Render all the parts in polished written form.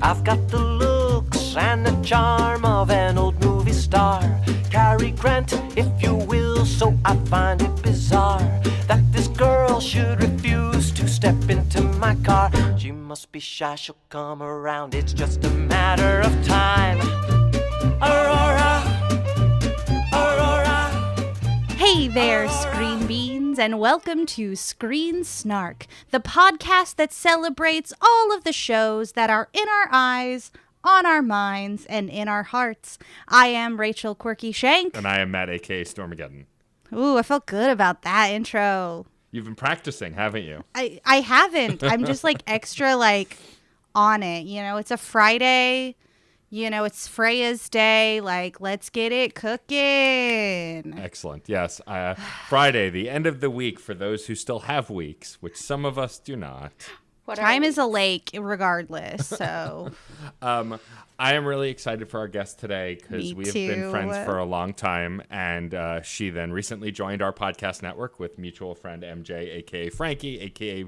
I've got the looks and the charm of an old movie star. Cary Grant, if you will, so I find it bizarre that this girl should refuse to step into my car. She must be shy, she'll come around, it's just a matter of time. Aurora, Aurora. Hey there, Screen Beans, and welcome to Screen Snark, the podcast that celebrates all of the shows that are in our eyes, on our minds, and in our hearts. I am Rachel Quirky Shank. And I am Matt, a.k.a. Stormageddon. Ooh, I felt good about that intro. You've been practicing, haven't you? I haven't. I'm just extra on it. You know, it's a Friday. You know, it's Freya's day. Let's get it cooking. Excellent. Yes. Friday, the end of the week for those who still have weeks, which some of us do not. Time is a lake regardless, so. I am really excited for our guest today because we have been friends for a long time, and she then recently joined our podcast network with mutual friend MJ, a.k.a. Frankie, a.k.a.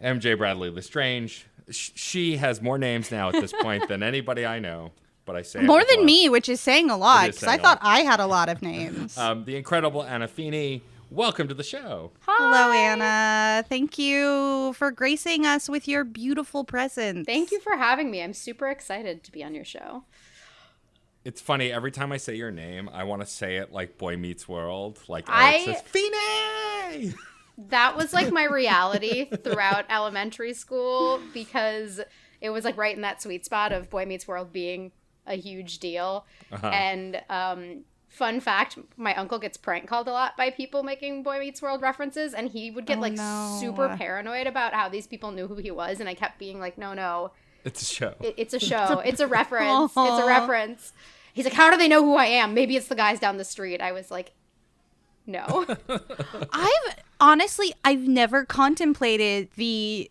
MJ Bradley Lestrange. She has more names now at this point than anybody I know, but I say more than me, which is saying a lot, because I thought I had a lot of names. The incredible Anna Feeny. Welcome to the show. Hi. Hello, Anna. Thank you for gracing us with your beautiful presence. Thank you for having me. I'm super excited to be on your show. It's funny. Every time I say your name, I want to say it like Boy Meets World. Feeny! That was my reality throughout elementary school because it was right in that sweet spot of Boy Meets World being a huge deal. Uh-huh. And, fun fact, my uncle gets prank called a lot by people making Boy Meets World references, and he would get super paranoid about how these people knew who he was, and I kept being no. It's a show. It's a show. It's a reference. It's a reference. He's like, how do they know who I am? Maybe it's the guys down the street. I was like, no. I've never contemplated the,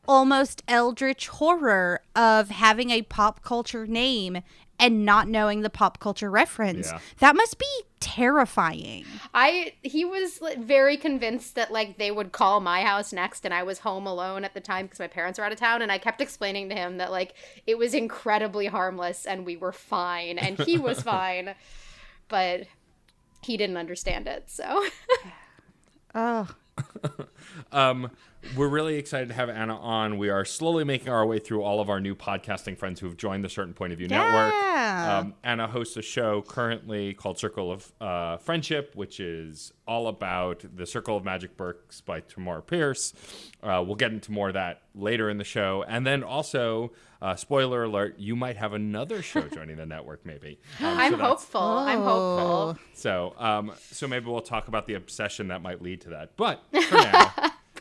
almost eldritch horror of having a pop culture name and not knowing the pop culture reference. Yeah. That must be terrifying. He was very convinced that they would call my house next, and I was home alone at the time because my parents were out of town, and I kept explaining to him that it was incredibly harmless and we were fine and he was fine, but he didn't understand it, so. Oh. We're really excited to have Anna on. We are slowly making our way through all of our new podcasting friends who have joined the Certain Point of View Network. Anna hosts a show currently called Circle of Friendship, which is all about the Circle of Magic books by Tamora Pierce. We'll get into more of that later in the show. And then also, spoiler alert, you might have another show joining the network maybe. I'm hopeful. So maybe we'll talk about the obsession that might lead to that. But for now...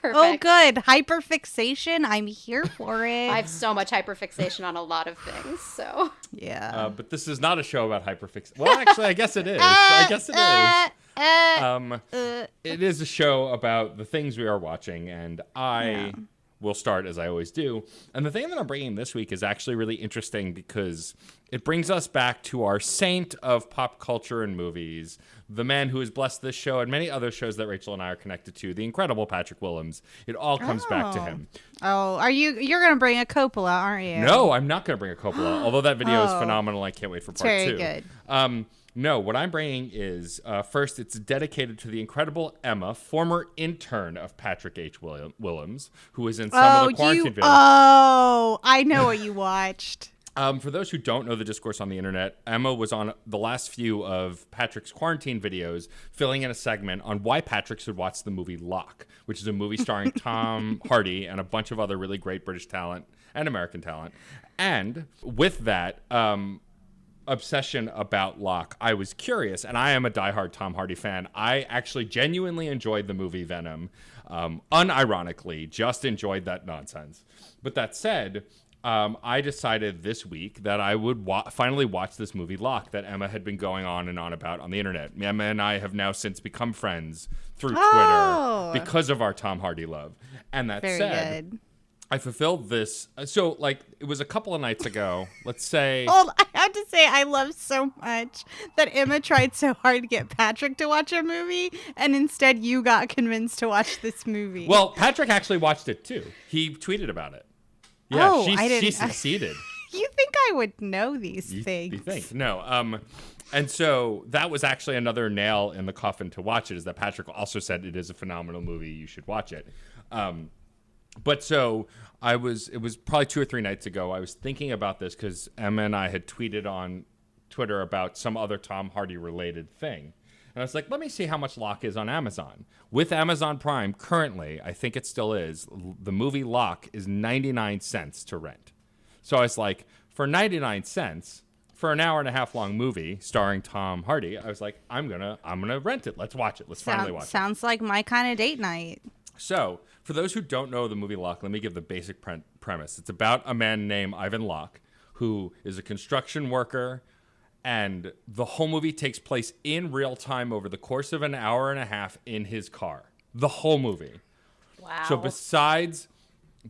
Perfect. Oh, good. Hyperfixation. I'm here for it. I have so much hyperfixation on a lot of things, so. Yeah. But this is not a show about hyperfixation. Well, actually, I guess it is. It is a show about the things we are watching, and I will start as I always do. And the thing that I'm bringing this week is actually really interesting because it brings us back to our saint of pop culture and movies, the man who has blessed this show and many other shows that Rachel and I are connected to, the incredible Patrick Willems. It all comes back to him. Oh, you're going to bring a Coppola, aren't you? No, I'm not going to bring a Coppola, although that video is phenomenal. I can't wait for part two. Very good. No, what I'm bringing is, first, it's dedicated to the incredible Emma, former intern of Patrick H. Willems, who was in some of the quarantine videos. Oh, I know what you watched. For those who don't know the discourse on the internet, Emma was on the last few of Patrick's quarantine videos, filling in a segment on why Patrick should watch the movie Locke, which is a movie starring Tom Hardy and a bunch of other really great British talent and American talent. And with that, obsession about Locke, I was curious, and I am a diehard Tom Hardy fan. I actually genuinely enjoyed the movie Venom. Unironically, just enjoyed that nonsense. But that said, I decided this week that I would finally watch this movie Locke that Emma had been going on and on about on the internet. Emma and I have now since become friends through Twitter because of our Tom Hardy love. And that Very said, good. I fulfilled this. So, it was a couple of nights ago, let's say. Oh, I have to say, I love so much that Emma tried so hard to get Patrick to watch a movie, and instead you got convinced to watch this movie. Well, Patrick actually watched it, too. He tweeted about it. Yeah, Oh, she I didn't- succeeded. You think I would know these things? You think? No. And so that was actually another nail in the coffin to watch it, is that Patrick also said it is a phenomenal movie. You should watch it. But so it was probably 2 or 3 nights ago. I was thinking about this because Emma and I had tweeted on Twitter about some other Tom Hardy related thing. And I was like, let me see how much Locke is on Amazon. With Amazon Prime, currently, I think it still is, the movie Locke is 99 cents to rent. So I was like, for 99 cents, for an hour and a half long movie starring Tom Hardy, I was like, I'm gonna rent it. Let's watch it. Let's finally watch it. Sounds like my kind of date night. So, for those who don't know the movie Locke, let me give the basic premise. It's about a man named Ivan Locke, who is a construction worker, and the whole movie takes place in real time over the course of an hour and a half in his car. The whole movie. Wow. So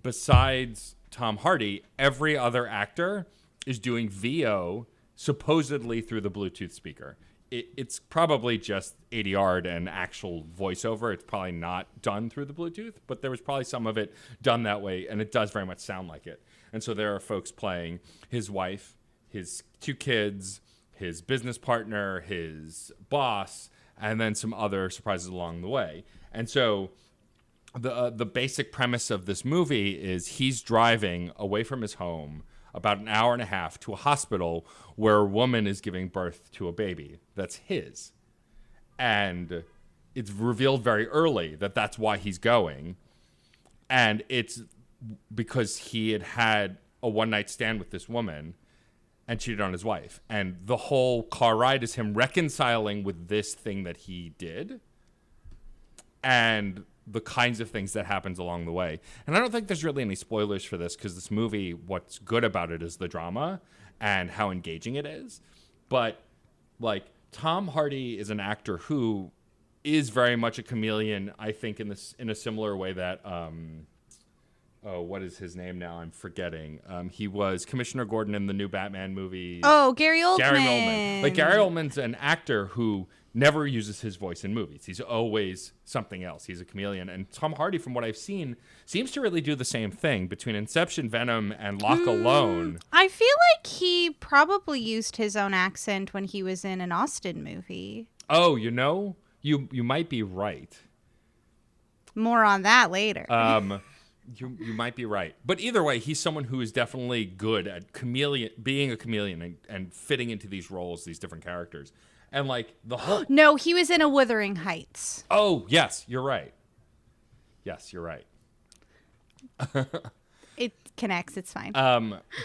besides Tom Hardy, every other actor is doing VO supposedly through the Bluetooth speaker. It's probably just ADR'd and actual voiceover. It's probably not done through the Bluetooth, but there was probably some of it done that way, and it does very much sound like it. And so there are folks playing his wife, his 2 kids, his business partner, his boss, and then some other surprises along the way. And so the basic premise of this movie is he's driving away from his home about an hour and a half to a hospital where a woman is giving birth to a baby that's his. And it's revealed very early that that's why he's going. And it's because he had a one-night stand with this woman and cheated on his wife. And the whole car ride is him reconciling with this thing that he did and the kinds of things that happens along the way. And I don't think there's really any spoilers for this because this movie, what's good about it is the drama and how engaging it is. But like Tom Hardy is an actor who is very much a chameleon, I think, in a similar way that what is his name now? I'm forgetting. He was Commissioner Gordon in the new Batman movie. Oh, Gary Oldman. Gary Oldman. Like Gary Oldman's an actor who never uses his voice in movies. He's always something else. He's a chameleon. And Tom Hardy, from what I've seen, seems to really do the same thing between Inception, Venom, and Locke alone. I feel like he probably used his own accent when he was in an Austen movie. Oh, you might be right. More on that later. You might be right. But either way, he's someone who is definitely good at being a chameleon and fitting into these roles, these different characters. And like the whole... No, he was in a Wuthering Heights. Oh, yes, you're right. Yes, you're right. It connects. It's fine.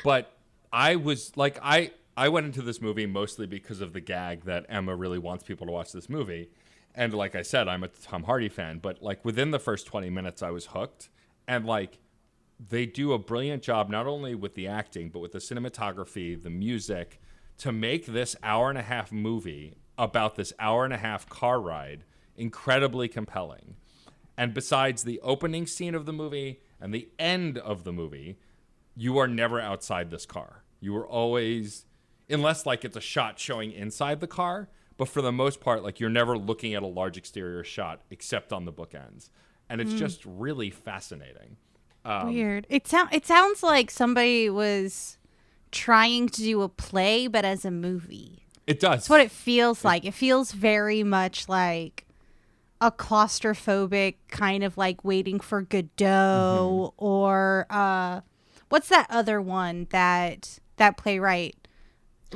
But I was like, I went into this movie mostly because of the gag that Emma really wants people to watch this movie. And like I said, I'm a Tom Hardy fan. But like within the first 20 minutes, I was hooked. And like they do a brilliant job, not only with the acting, but with the cinematography, the music, to make this hour and a half movie about this hour and a half car ride incredibly compelling. And besides the opening scene of the movie and the end of the movie, you are never outside this car. You are always, unless like it's a shot showing inside the car, but for the most part, like you're never looking at a large exterior shot except on the bookends. And it's just really fascinating. Weird. It sounds like somebody was trying to do a play, but as a movie. It does. That's what it feels like. It feels very much like a claustrophobic kind of like Waiting for Godot or what's that other one that playwright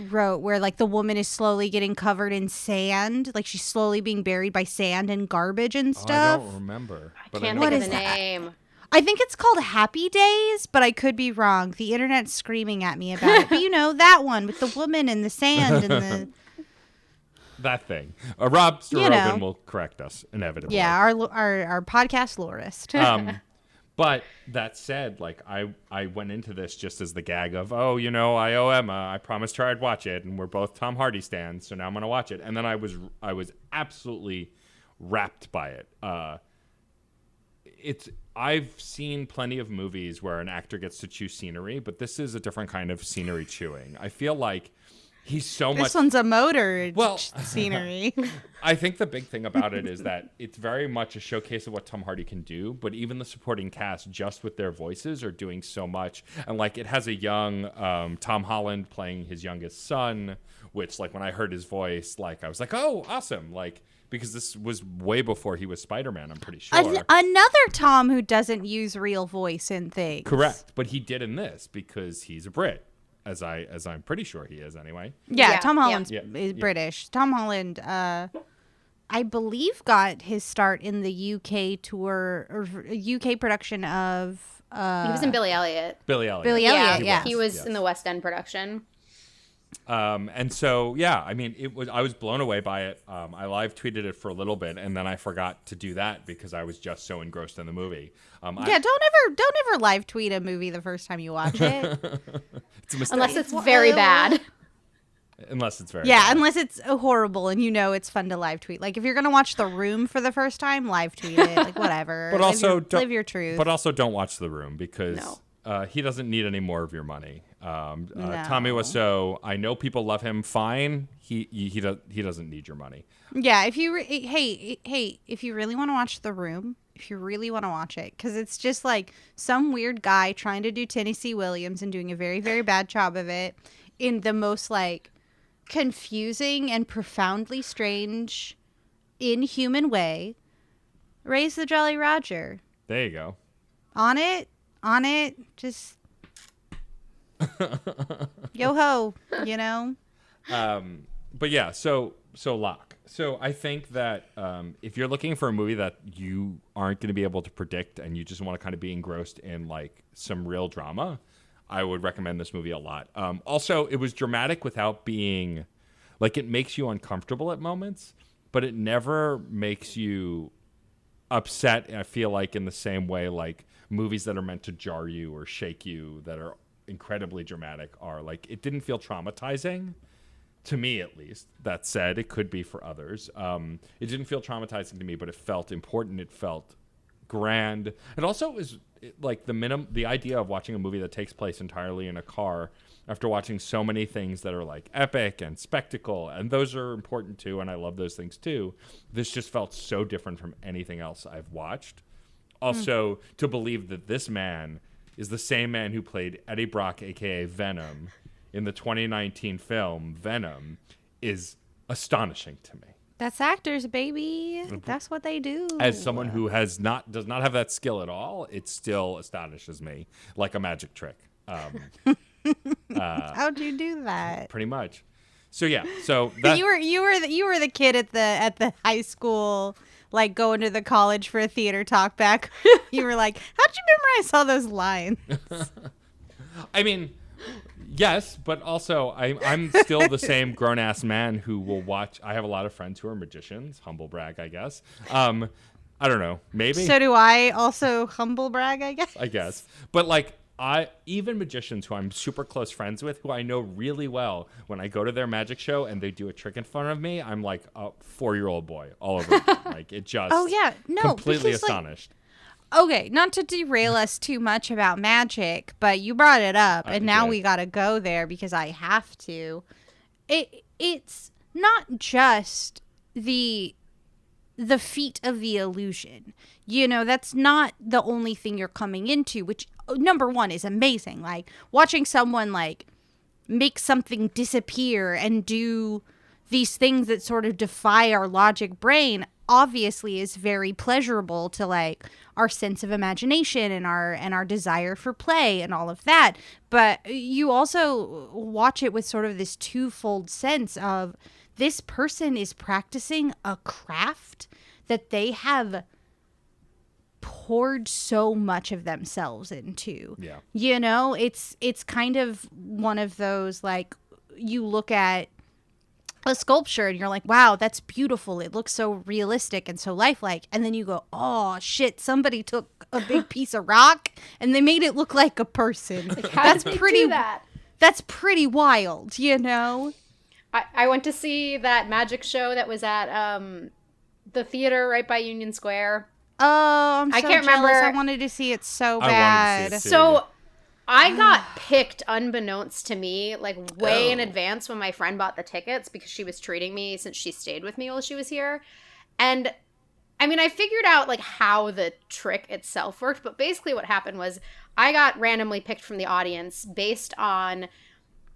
wrote where like the woman is slowly getting covered in sand, like she's slowly being buried by sand and garbage and stuff. I don't remember. I can't think of the name. I think it's called Happy Days, but I could be wrong. The internet's screaming at me about it. But you know, that one with the woman and the sand and the... That thing. Rob Sterobin will correct us, inevitably. Yeah, our podcast lorist. But that said, like I went into this just as the gag of, oh, you know, I owe Emma. I promised her I'd watch it, and we're both Tom Hardy stans, so now I'm going to watch it. And then I was absolutely wrapped by it. I've seen plenty of movies where an actor gets to choose scenery, but this is a different kind of scenery chewing. I feel like He's so much. This one's a motor Well, scenery. I think the big thing about it is that it's very much a showcase of what Tom Hardy can do, but even the supporting cast, just with their voices, are doing so much. And like, it has a young Tom Holland playing his youngest son, which like when I heard his voice, like I was like, oh, awesome. Like, because this was way before he was Spider-Man, I'm pretty sure. Another Tom who doesn't use real voice in things. Correct. But he did in this because he's a Brit, as I'm pretty sure he is anyway. Yeah, Yeah, Tom Holland yeah. is British. Tom Holland, I believe, got his start in the UK tour or UK production of. He was in Billy Elliot. Billy Elliot. Billy Elliot, yeah. He was Yes. in the West End production. And so, yeah, I mean, I was blown away by it. I live tweeted it for a little bit, and then I forgot to do that because I was just so engrossed in the movie. Yeah, don't ever live tweet a movie the first time you watch it. It's a mistake. Unless it's very bad. Unless it's very Yeah, bad. unless it's horrible and you know it's fun to live tweet. Like if you're gonna watch The Room for the first time, live tweet it. Like whatever. But also, live your truth. But also, don't watch The Room because No. he doesn't need any more of your money. No. Tommy Wiseau, I know people love him. Fine, he doesn't need your money. Yeah, if you if you really want to watch The Room, if you really want to watch it, because it's just like some weird guy trying to do Tennessee Williams and doing a very, very bad job of it in the most like confusing and profoundly strange, inhuman way. Raise the Jolly Roger. There you go. On it, just yo ho, you know. But yeah, so Locke. So I think that if you're looking for a movie that you aren't going to be able to predict and you just want to kind of be engrossed in like some real drama, I would recommend this movie a lot. Also, it was dramatic without being like, it makes you uncomfortable at moments, but it never makes you upset. I feel like in the same way like movies that are meant to jar you or shake you that are incredibly dramatic are. Like, it didn't feel traumatizing. To me, at least. That said, it could be for others. It didn't feel traumatizing to me, but it felt important. It felt grand. It also was like the idea of watching a movie that takes place entirely in a car after watching so many things that are like epic and spectacle, and those are important too, and I love those things too. This just felt so different from anything else I've watched. Also, to believe that this man is the same man who played Eddie Brock, a.k.a. Venom, in the 2019 film Venom is astonishing to me. That's actors, baby. That's what they do. As someone who does not have that skill at all, it still astonishes me like a magic trick. How'd you do that? Pretty much. So yeah. So that You were the kid at the high school, like going to the college for a theater talk back. You were like, how'd you memorize all those lines? I mean, yes, but also I'm still the same grown ass man who will watch. I have a lot of friends who are magicians. Humble brag, I guess. I don't know. Maybe. So do I. Also humble brag, I guess. I guess. But like even magicians who I'm super close friends with, who I know really well, when I go to their magic show and they do a trick in front of me, I'm like a 4-year-old boy all over again. Like it just Oh yeah, no, completely because, like, astonished. okay, not to derail us too much about magic, but you brought it up, and now did. we got to go there because I have to. It's not just the feat of the illusion. You know, that's not the only thing you're coming into, which number one is amazing. Like watching someone like make something disappear and do these things that sort of defy our logic brain obviously is very pleasurable to like our sense of imagination and our desire for play and all of that. But you also watch it with sort of this twofold sense of this person is practicing a craft that they have poured so much of themselves into. Yeah. You know, it's kind of one of those, like, you look at a sculpture and you're like, wow, that's beautiful. It looks so realistic and so lifelike. And then you go, oh shit, somebody took a big piece of rock and they made it look like a person. How did they do that? That's pretty wild, you know? I went to see that magic show that was at the theater right by Union Square. Oh, I'm so I can't jealous. remember. I wanted to see it so I wanted to bad. see it too. So I got picked unbeknownst to me, like way in advance when my friend bought the tickets because she was treating me since she stayed with me while she was here. And I mean, I figured out like how the trick itself worked, but basically what happened was I got randomly picked from the audience based on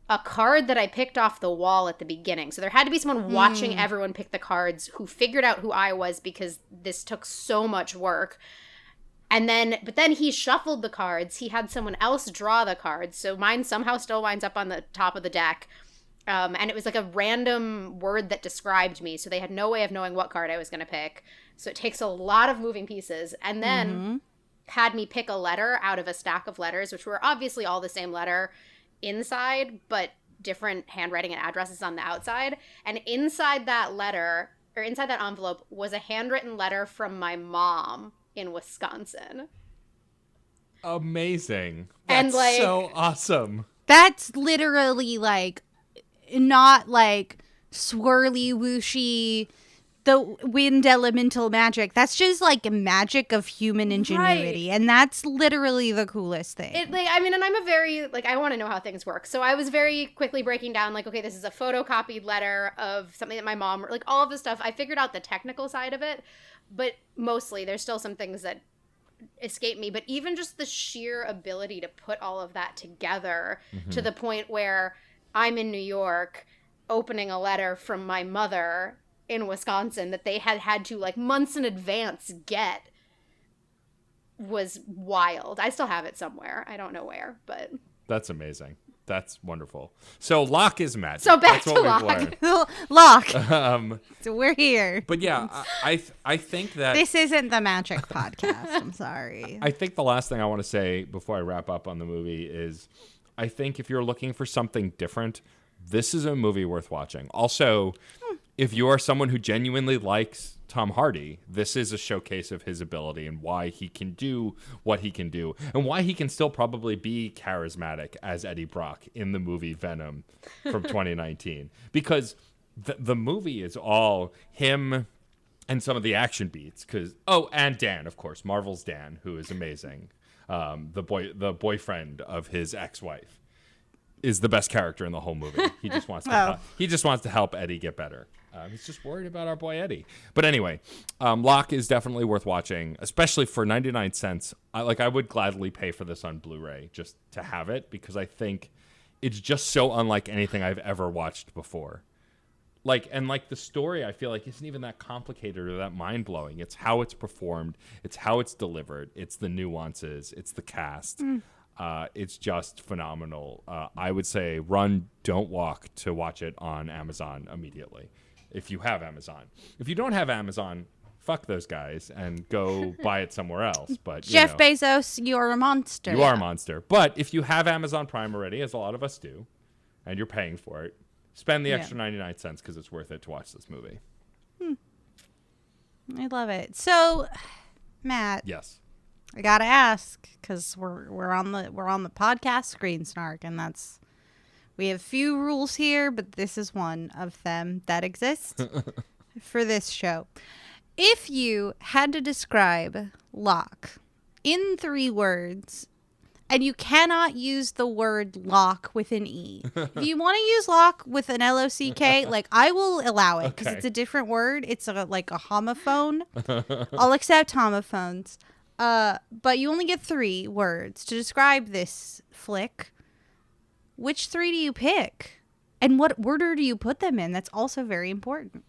a card that I picked off the wall at the beginning. So there had to be someone watching everyone pick the cards who figured out who I was because this took so much work. But then he shuffled the cards. He had someone else draw the cards. So mine somehow still winds up on the top of the deck. And it was like a random word that described me. So they had no way of knowing what card I was going to pick. So it takes a lot of moving pieces. And then had me pick a letter out of a stack of letters, which were obviously all the same letter inside, but different handwriting and addresses on the outside. And inside that letter, or inside that envelope, was a handwritten letter from my mom in Wisconsin. Amazing. And, That's like, so awesome. That's literally like not like swirly whooshy the wind elemental magic. That's just like magic of human ingenuity. And that's literally the coolest thing. And I'm a very, like, I want to know how things work. So I was very quickly breaking down, like, okay, this is a photocopied letter of something that my mom, like, all of the stuff. I figured out the technical side of it, but mostly there's still some things that escape me. But even just the sheer ability to put all of that together to the point where I'm in New York opening a letter from my mother in Wisconsin that they had to, like, months in advance get was wild. I still have it somewhere. I don't know where, but That's amazing. That's wonderful. So Locke is magic. So back That's to what Locke. we've learned. Locke. So we're here. But yeah, I think that This isn't the magic podcast. I'm sorry. I think the last thing I want to say before I wrap up on the movie is I think if you're looking for something different, this is a movie worth watching. Also, if you are someone who genuinely likes Tom Hardy, this is a showcase of his ability and why he can do what he can do and why he can still probably be charismatic as Eddie Brock in the movie Venom from 2019. Because the movie is all him and some of the action beats. And Dan, of course, Marvel's Dan, who is amazing. The boyfriend of his ex-wife is the best character in the whole movie. He just wants to help Eddie get better. He's just worried about our boy Eddie. But anyway, Locke is definitely worth watching, especially for 99 cents. I would gladly pay for this on Blu-ray just to have it because I think it's just so unlike anything I've ever watched before. The story, I feel like, isn't even that complicated or that mind-blowing. It's how it's performed. It's how it's delivered. It's the nuances. It's the cast. It's just phenomenal. I would say run, don't walk to watch it on Amazon immediately if you have Amazon. If you don't have Amazon, fuck those guys and go buy it somewhere else. But Jeff Bezos, you're a monster. You are a monster. But if you have Amazon Prime already, as a lot of us do, and you're paying for it, spend the extra 99 cents because it's worth it to watch this movie. I love it. So, Matt. Yes. I gotta ask because we're on the podcast Screen Snark, and we have few rules here, but this is one of them that exists for this show. If you had to describe Locke in 3 words, and you cannot use the word Locke with an E. If you want to use Locke with an L-O-C-K, like, I will allow it because it's a different word. It's like a homophone. I'll accept homophones. But you only get 3 words to describe this flick. Which 3 do you pick? And what order do you put them in? That's also very important.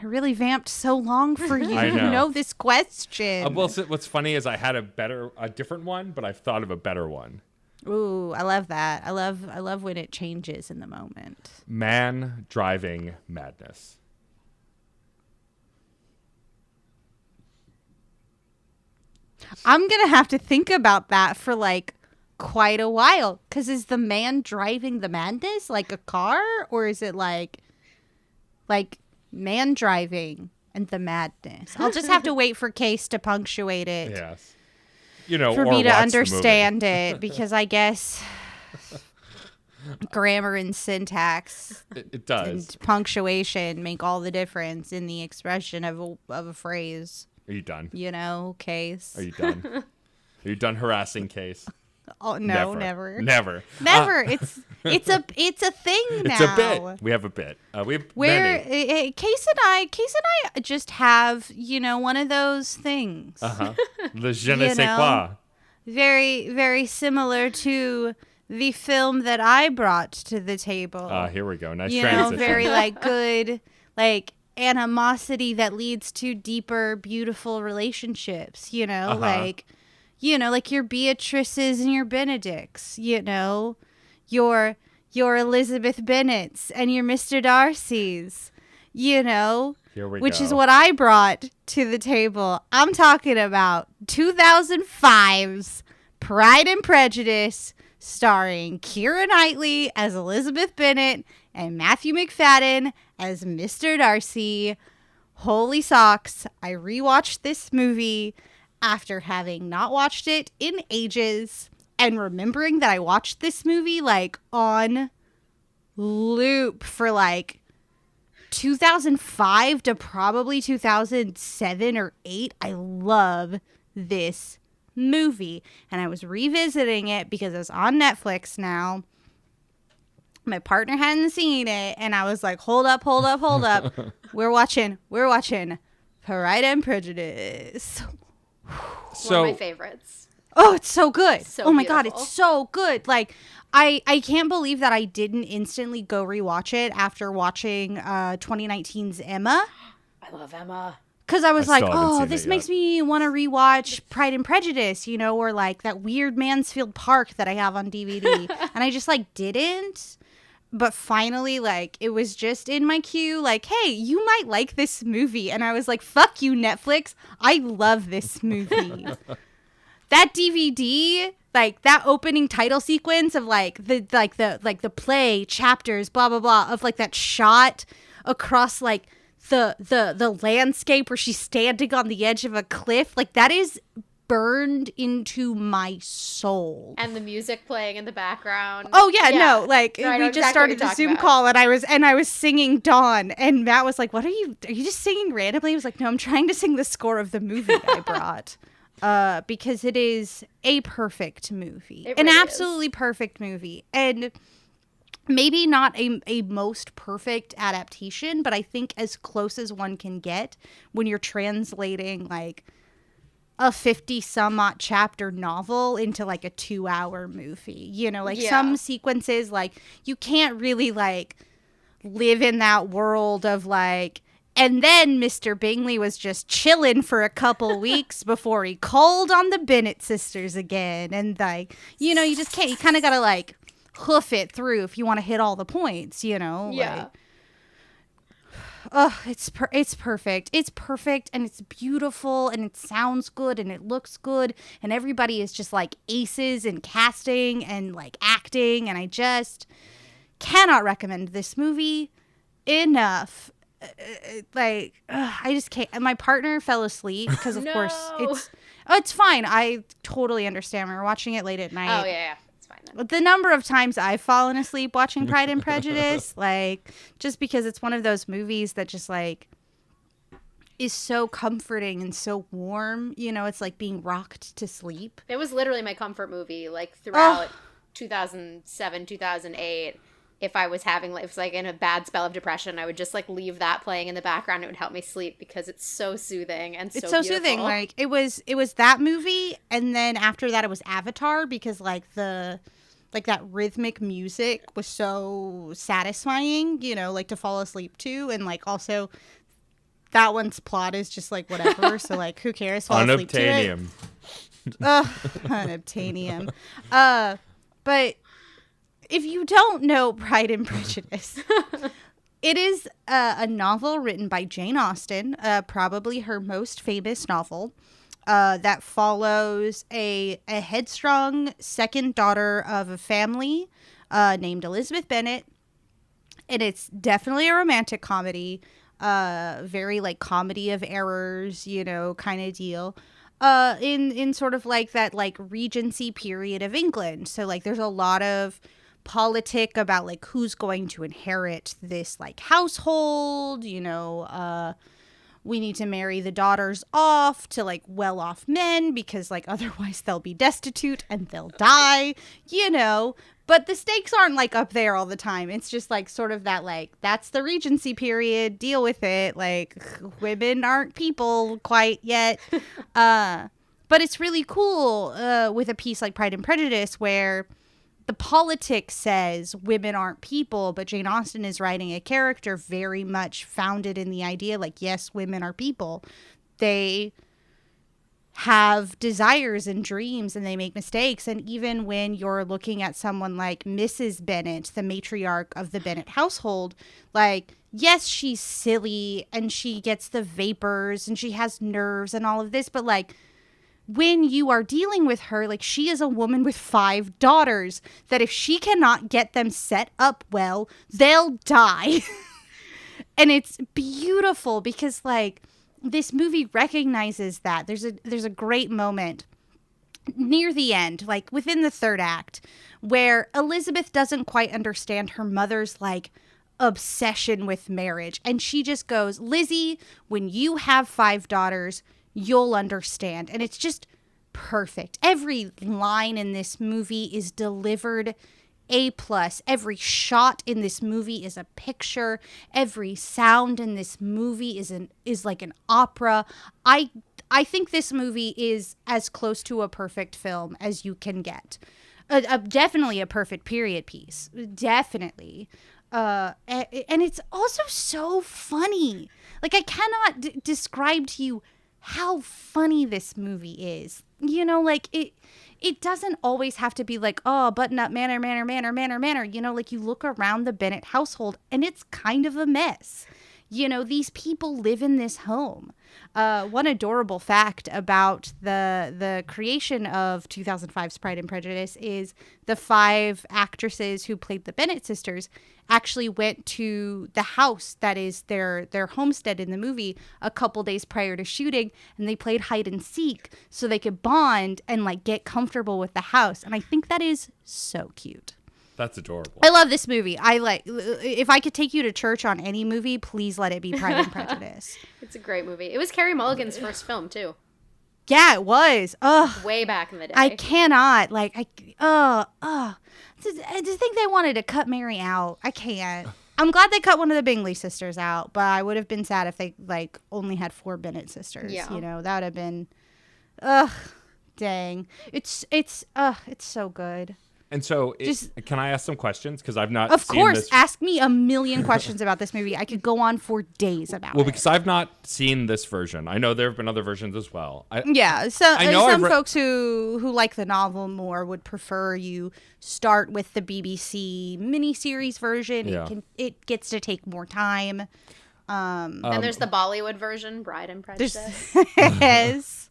I really vamped so long for you I to know this question. Well, what's funny is I had a different one, but I've thought of a better one. Ooh, I love that. I love when it changes in the moment. Man driving madness. I'm going to have to think about that for like quite a while. Because is the man driving the madness like a car? Or is it like man driving and the madness? I'll just have to wait for Case to punctuate it. Yes. For me to understand it. Because I guess grammar and syntax it does. and punctuation make all the difference in the expression of a phrase. Are you done? Case. Are you done? Are you done harassing Case? Oh no, never. Never. It's a thing now. It's a bit. We have a bit. We have many. Case and I just have one of those things. Le je ne sais quoi. Very, very similar to the film that I brought to the table. Here we go. Nice transition. Very good animosity that leads to deeper, beautiful relationships. Like your Beatrices and your Benedicts. Your Elizabeth Bennets and your Mr. Darcys. Here we which go. is what I brought to the table. I'm talking about 2005's Pride and Prejudice, starring Keira Knightley as Elizabeth Bennet and Matthew McFadden as Mr. Darcy. Holy socks. I rewatched this movie after having not watched it in ages and remembering that I watched this movie on loop for 2005 to probably 2007 or 8. I love this movie. And I was revisiting it because it's on Netflix now. My partner hadn't seen it. And I was like, hold up. We're watching Pride and Prejudice. One of my favorites. Oh, it's so good. So my God, beautiful. it's so good. I can't believe that I didn't instantly go rewatch it after watching 2019's Emma. I love Emma. Because I was I still haven't seen this it makes me want to rewatch Pride and Prejudice, or that weird Mansfield Park that I have on DVD. And I just didn't. But finally, it was just in my queue, hey, you might like this movie. And I was like, fuck you, Netflix. I love this movie. That DVD, that opening title sequence of the play chapters, blah blah blah, of that shot across the landscape where she's standing on the edge of a cliff, that is burned into my soul. And the music playing in the background. Oh yeah. No, No, I know we just exactly started what you're a Zoom talking call and I was singing Dawn, and Matt was like, "What are you just singing randomly?" I was like, "No, I'm trying to sing the score of the movie I brought." Because it is a perfect movie. It An really absolutely perfect movie. And maybe not a most perfect adaptation, but I think as close as one can get when you're translating a 50-some-odd chapter novel into a 2-hour movie. Some sequences, you can't really live in that world of and then Mr. Bingley was just chilling for a couple weeks before he called on the Bennet sisters again. And you just can't, you kind of got to hoof it through if you want to hit all the points, Yeah. Oh, it's perfect. It's perfect, and it's beautiful, and it sounds good, and it looks good, and everybody is just aces in casting and acting, and I just cannot recommend this movie enough. I just can't. And my partner fell asleep because, of course, it's fine. I totally understand. We were watching it late at night. Oh yeah. The number of times I've fallen asleep watching Pride and Prejudice, just because it's one of those movies that just is so comforting and so warm. It's being rocked to sleep. It was literally my comfort movie, throughout 2007, 2008. If I was having, it was in a bad spell of depression, I would just leave that playing in the background. It would help me sleep because it's so soothing and so beautiful. Soothing. It was that movie, and then after that it was Avatar, because that rhythmic music was so satisfying, to fall asleep to, and also that one's plot is just whatever. So who cares? Fall asleep to it. Unobtainium. But if you don't know Pride and Prejudice, it is a novel written by Jane Austen, probably her most famous novel, that follows a headstrong second daughter of a family named Elizabeth Bennet. And it's definitely a romantic comedy, very comedy of errors, kind of deal. In sort of that Regency period of England. So there's a lot of politic about who's going to inherit this household, we need to marry the daughters off to like well-off men because like otherwise they'll be destitute and they'll die, you know. But the stakes aren't like up there all the time. It's just like sort of that like, that's the Regency period, deal with it. Like women aren't people quite yet. But it's really cool with a piece like Pride and Prejudice where the politics says women aren't people, but Jane Austen is writing a character very much founded in the idea like, yes, women are people. They have desires and dreams and they make mistakes. And even when you're looking at someone like Mrs. Bennet, the matriarch of the Bennet household, like, yes, she's silly and she gets the vapors and she has nerves and all of this, but like, when you are dealing with her, like she is a woman with 5 daughters that if she cannot get them set up well, they'll die. And it's beautiful because like this movie recognizes that. There's a great moment near the end, like within the 3rd act, where Elizabeth doesn't quite understand her mother's like obsession with marriage. And she just goes, Lizzie, when you have 5 daughters, you'll understand. And it's just perfect. Every line in this movie is delivered A+. Every shot in this movie is a picture. Every sound in this movie is like an opera. I think this movie is as close to a perfect film as you can get. Definitely a perfect period piece. Definitely. And it's also so funny. Like I cannot describe to you how funny this movie is. You know, like it doesn't always have to be like, oh, button up manner. You know, like you look around the Bennet household and it's kind of a mess. You know, these people live in this home. One adorable fact about the creation of 2005's Pride and Prejudice is the 5 actresses who played the Bennet sisters actually went to the house that is their homestead in the movie a couple days prior to shooting, and they played hide and seek so they could bond and like get comfortable with the house. And I think that is so cute. That's adorable. I love this movie. If I could take you to church on any movie, please let it be Pride and Prejudice. It's a great movie. It was Carey Mulligan's first film too. Yeah, it was. Ugh. Way back in the day. I cannot. Like, I just think they wanted to cut Mary out. I can't. I'm glad they cut one of the Bingley sisters out, but I would have been sad if they like only had 4 Bennet sisters. Yeah. You know, that would have been, dang. It's so good. And so, can I ask some questions? Because I've not Of seen course, this. ask me a million questions about this movie. I could go on for days about it. Well, because I've not seen this version. I know there have been other versions as well. Yeah, so I know some folks who like the novel more would prefer you start with the BBC miniseries version. Yeah. It gets to take more time. And there's the Bollywood version, Bride and Prejudice. Yes.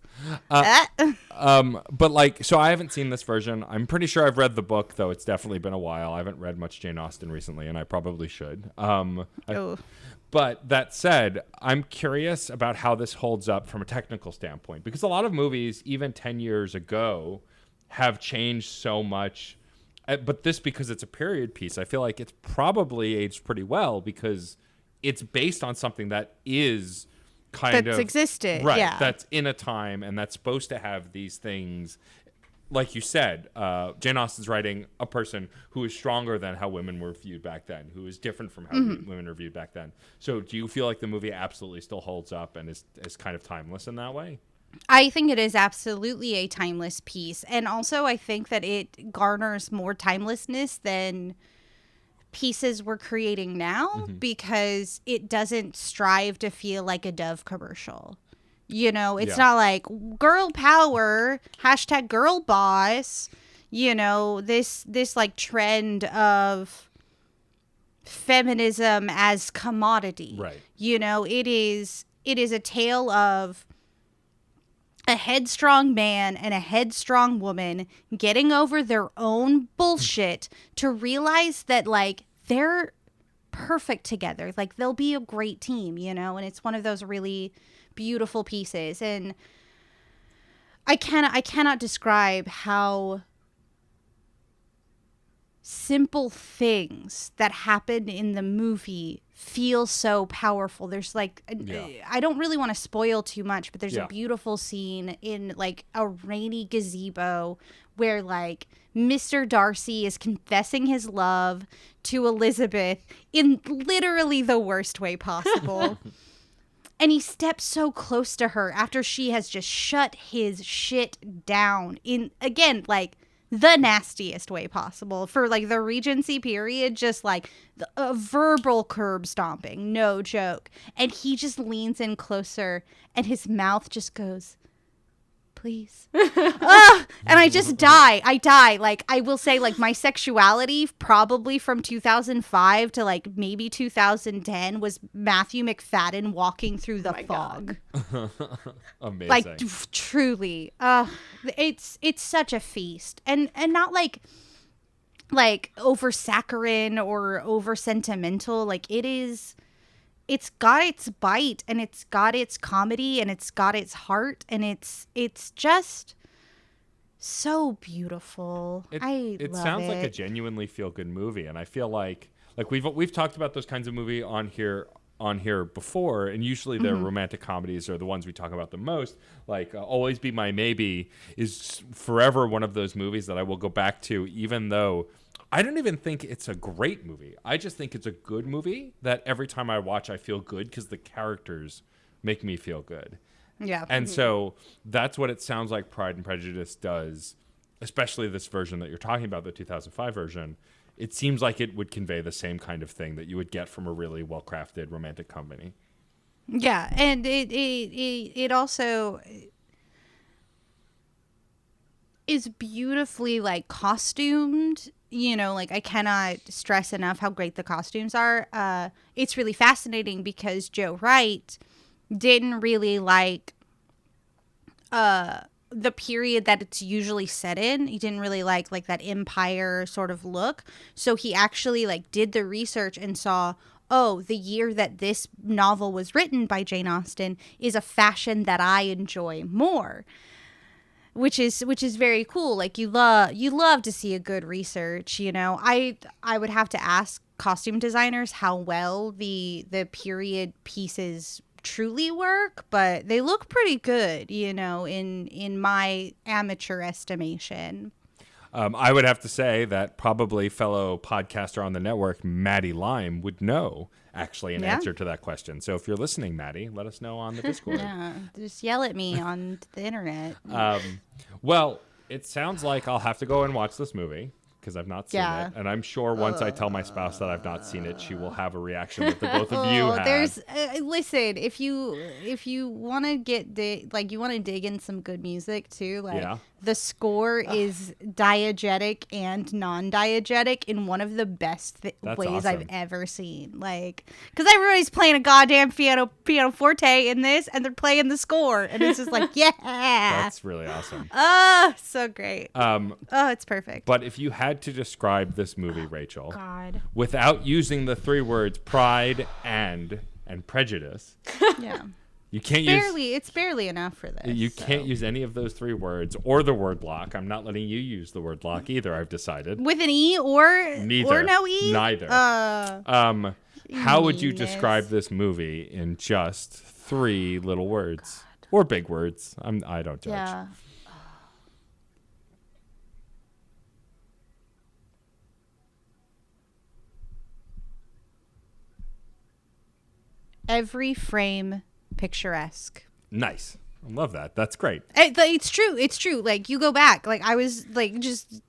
But like, so I haven't seen this version. I'm pretty sure I've read the book, though it's definitely been a while. I haven't read much Jane Austen recently, and I probably should. But that said, I'm curious about how this holds up from a technical standpoint, because a lot of movies, even 10 years ago, have changed so much. But this, because it's a period piece, I feel like it's probably aged pretty well because it's based on something that is that's existed, right? Yeah, that's in a time, and that's supposed to have these things. Like you said, Jane Austen's writing a person who is stronger than how women were viewed back then, who is different from how women were viewed back then. So, do you feel like the movie absolutely still holds up and is kind of timeless in that way? I think it is absolutely a timeless piece, and also I think that it garners more timelessness than pieces we're creating now because it doesn't strive to feel like a Dove commercial. You know, it's not like girl power, hashtag girl boss, you know, this like trend of feminism as commodity. Right. You know, it is a tale of a headstrong man and a headstrong woman getting over their own bullshit to realize that, like, they're perfect together. Like, they'll be a great team, you know? And it's one of those really beautiful pieces. And I cannot describe how simple things that happen in the movie feel so powerful. There's like, I don't really want to spoil too much, but there's a beautiful scene in like a rainy gazebo where like Mr. Darcy is confessing his love to Elizabeth in literally the worst way possible. And he steps so close to her after she has just shut his shit down in, again, like the nastiest way possible for like the Regency period, just like a verbal curb stomping, no joke. And he just leans in closer and his mouth just goes, please. And I just die. I die. Like, I will say, like, my sexuality probably from 2005 to like maybe 2010 was Matthew McFadden walking through the fog. Amazing. Like, truly. It's such a feast. And not like over saccharine or over sentimental. Like, it's got its bite and it's got its comedy and it's got its heart and it's just so beautiful. It love sounds it. like a genuinely feel good movie, and I feel like we've talked about those kinds of movie on here before, and usually their romantic comedies are the ones we talk about the most. Like Always Be My Maybe is forever one of those movies that I will go back to, even though I don't even think it's a great movie. I just think it's a good movie that every time I watch, I feel good because the characters make me feel good. Yeah. And so that's what it sounds like Pride and Prejudice does, especially this version that you're talking about, the 2005 version. It seems like it would convey the same kind of thing that you would get from a really well-crafted romantic comedy. Yeah, and it also is beautifully like costumed. You know, like I cannot stress enough how great the costumes are. It's really fascinating because Joe Wright didn't really like the period that it's usually set in. He didn't really like that empire sort of look. So he actually like did the research and saw, oh, the year that this novel was written by Jane Austen is a fashion that I enjoy more. Which is very cool. Like you love to see a good research, you know. I would have to ask costume designers how well the period pieces truly work, but they look pretty good, you know, in my amateur estimation. I would have to say that probably fellow podcaster on the network, Maddie Lime, would know actually an answer to that question. So if you're listening, Maddie, let us know on the Discord. Yeah, just yell at me on the internet. Well, it sounds like I'll have to go and watch this movie because I've not seen it. And I'm sure once I tell my spouse that I've not seen it, she will have a reaction that the both of you have. There's listen, if you want to you want to dig in some good music too, like the score is diegetic and non-diegetic in one of the best ways awesome. I've ever seen. Like, because everybody's playing a goddamn piano forte in this, and they're playing the score, and it's just like, yeah, that's really awesome. Oh, so great. It's perfect. But if you had to describe this movie, Rachel, God, without using the three words pride and prejudice, yeah. You can't it's barely enough for this. You can't use any of those three words or the word Locke. I'm not letting you use the word Locke either, I've decided. With an E or neither. Or no E? Neither. How would you describe this movie in just three little words? Or big words? I don't judge. Yeah. Every frame picturesque. Nice. I love that. That's great. It's true. Like, you go back. Like, I was like just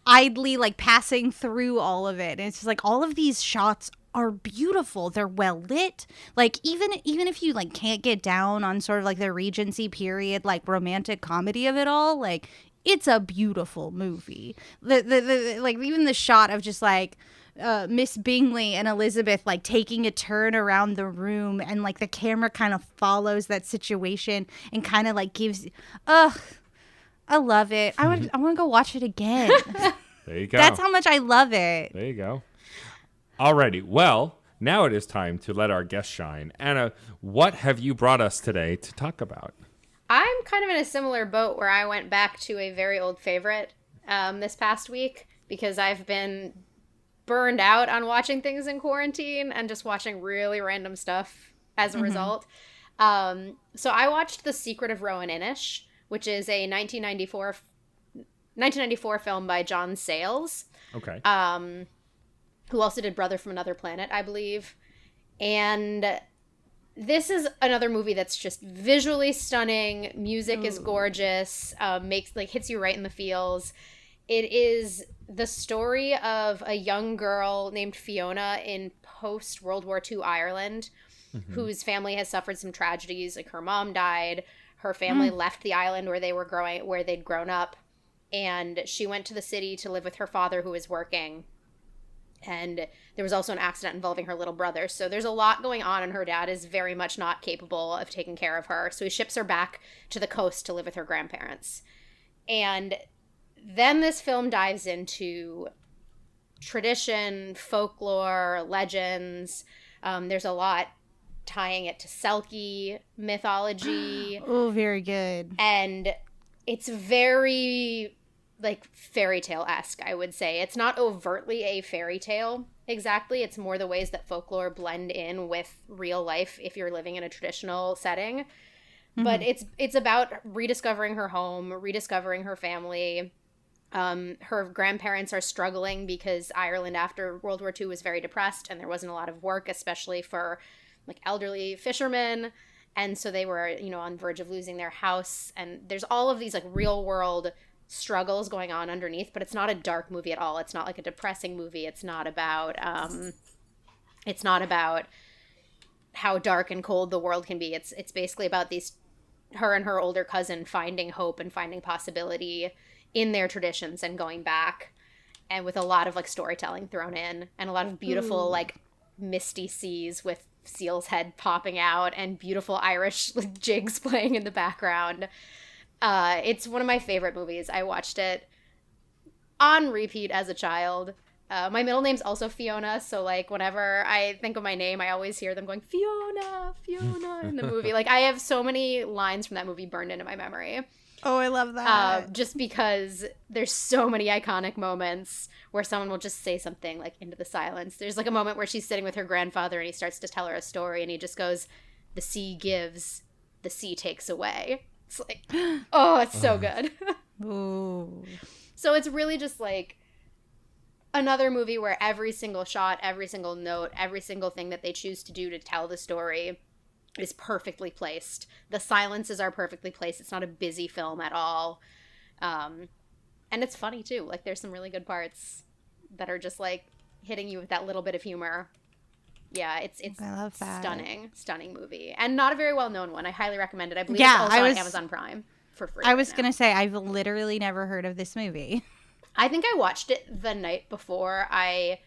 idly like passing through all of it, and it's just like all of these shots are beautiful. They're well lit. Like, even if you like can't get down on sort of like the Regency period like romantic comedy of it all, like it's a beautiful movie. The like even the shot of just like Miss Bingley and Elizabeth like taking a turn around the room, and like the camera kind of follows that situation and kind of like gives I love it. I want to go watch it again. There you go. That's how much I love it. There you go. Alrighty. Well, now it is time to let our guest shine. Anna, what have you brought us today to talk about? I'm kind of in a similar boat where I went back to a very old favorite this past week, because I've been burned out on watching things in quarantine and just watching really random stuff as a result. So I watched The Secret of Roan Inish, which is a 1994 film by John Sayles. Okay. Who also did Brother from Another Planet, I believe. And this is another movie that's just visually stunning. Music is gorgeous. Hits you right in the feels. It is the story of a young girl named Fiona in post-World War II Ireland, whose family has suffered some tragedies. Like, her mom died. Her family left the island where they'd grown up, and she went to the city to live with her father, who was working. And there was also an accident involving her little brother. So there's a lot going on, and her dad is very much not capable of taking care of her. So he ships her back to the coast to live with her grandparents. And then this film dives into tradition, folklore, legends. There's a lot tying it to Selkie mythology. Oh, very good. And it's very, like, fairy tale-esque, I would say. It's not overtly a fairy tale, exactly. It's more the ways that folklore blend in with real life if you're living in a traditional setting. But it's about rediscovering her home, rediscovering her family. Her grandparents are struggling because Ireland after World War II was very depressed, and there wasn't a lot of work, especially for, like, elderly fishermen. And so they were, on verge of losing their house. And there's all of these, like, real world struggles going on underneath, but it's not a dark movie at all. It's not like a depressing movie. It's not about how dark and cold the world can be. It's basically about her and her older cousin finding hope and finding possibility in their traditions and going back, and with a lot of, like, storytelling thrown in, and a lot of beautiful like misty seas with Seal's head popping out and beautiful Irish, like, jigs playing in the background. It's one of my favorite movies. I watched it on repeat as a child. My middle name's also Fiona, so, like, whenever I think of my name, I always hear them going, Fiona, Fiona, in the movie. Like, I have so many lines from that movie burned into my memory. Oh, I love that. Just because there's so many iconic moments where someone will just say something, like, into the silence. There's, like, a moment where she's sitting with her grandfather and he starts to tell her a story, and he just goes, "The sea gives, the sea takes away." It's like, oh, it's so good. Ooh. So it's really just, like, another movie where every single shot, every single note, every single thing that they choose to do to tell the story is perfectly placed. The silences are perfectly placed. It's not a busy film at all. And it's funny, too. Like, there's some really good parts that are just, like, hitting you with that little bit of humor. Yeah, it's I love that. Stunning movie. And not a very well-known one. I highly recommend it. I believe Yeah, it's also on Amazon Prime for free. I was going to say, I've literally never heard of this movie. I think I watched it the night before I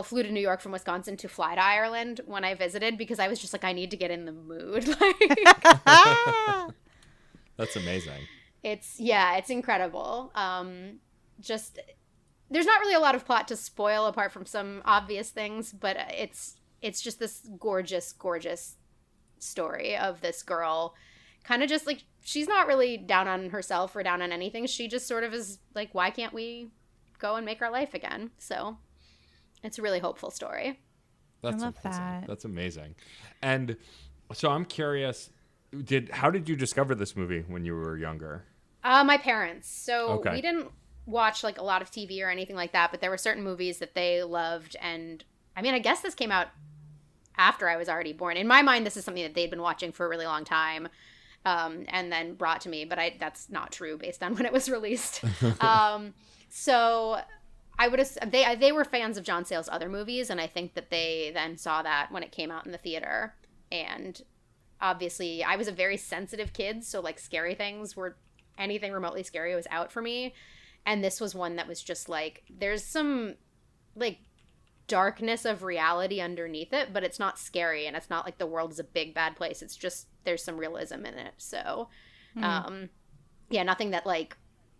flew to New York from Wisconsin to fly to Ireland when I visited, because I was just like, I need to get in the mood. That's amazing. It's incredible. Just, there's not really a lot of plot to spoil apart from some obvious things, but it's just this gorgeous, gorgeous story of this girl kind of just, like, she's not really down on herself or down on anything. She just sort of is like, why can't we go and make our life again? So it's a really hopeful story. I love that. That's amazing. And so I'm curious, how did you discover this movie when you were younger? My parents. So Okay. We didn't watch, like, a lot of TV or anything like that, but there were certain movies that they loved. And I mean, I guess this came out after I was already born. In my mind, this is something that they'd been watching for a really long time. And then brought to me, but that's not true based on when it was released. So I would assume they were fans of John Sayles' other movies, and I think that they then saw that when it came out in the theater. And obviously, I was a very sensitive kid, so, like, scary things anything remotely scary was out for me. And this was one that was just, like, there's some, like, darkness of reality underneath it, but it's not scary, and it's not like the world is a big bad place. It's just there's some realism in it. So nothing that, like,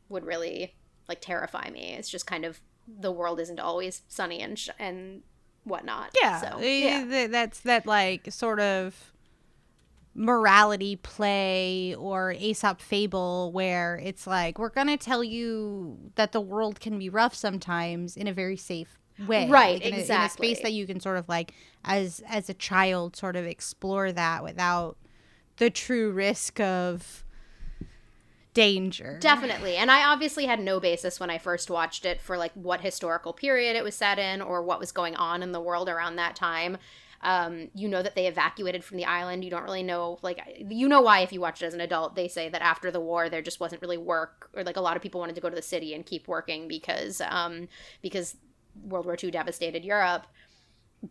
would really, like, terrify me. It's just kind of the world isn't always sunny and whatnot. Yeah, so, yeah. That's that, like, sort of morality play or Aesop fable where it's like, we're going to tell you that the world can be rough sometimes in a very safe way. Right, like in exactly. in a space that you can sort of like, as a child, sort of explore that without the true risk of danger. Definitely. And I obviously had no basis when I first watched it for like what historical period it was set in or what was going on in the world around that time. You know that they evacuated from the island. You don't really know, like, you know why if you watch it as an adult. They say that after the war there just wasn't really work, or like a lot of people wanted to go to the city and keep working because World War II devastated Europe.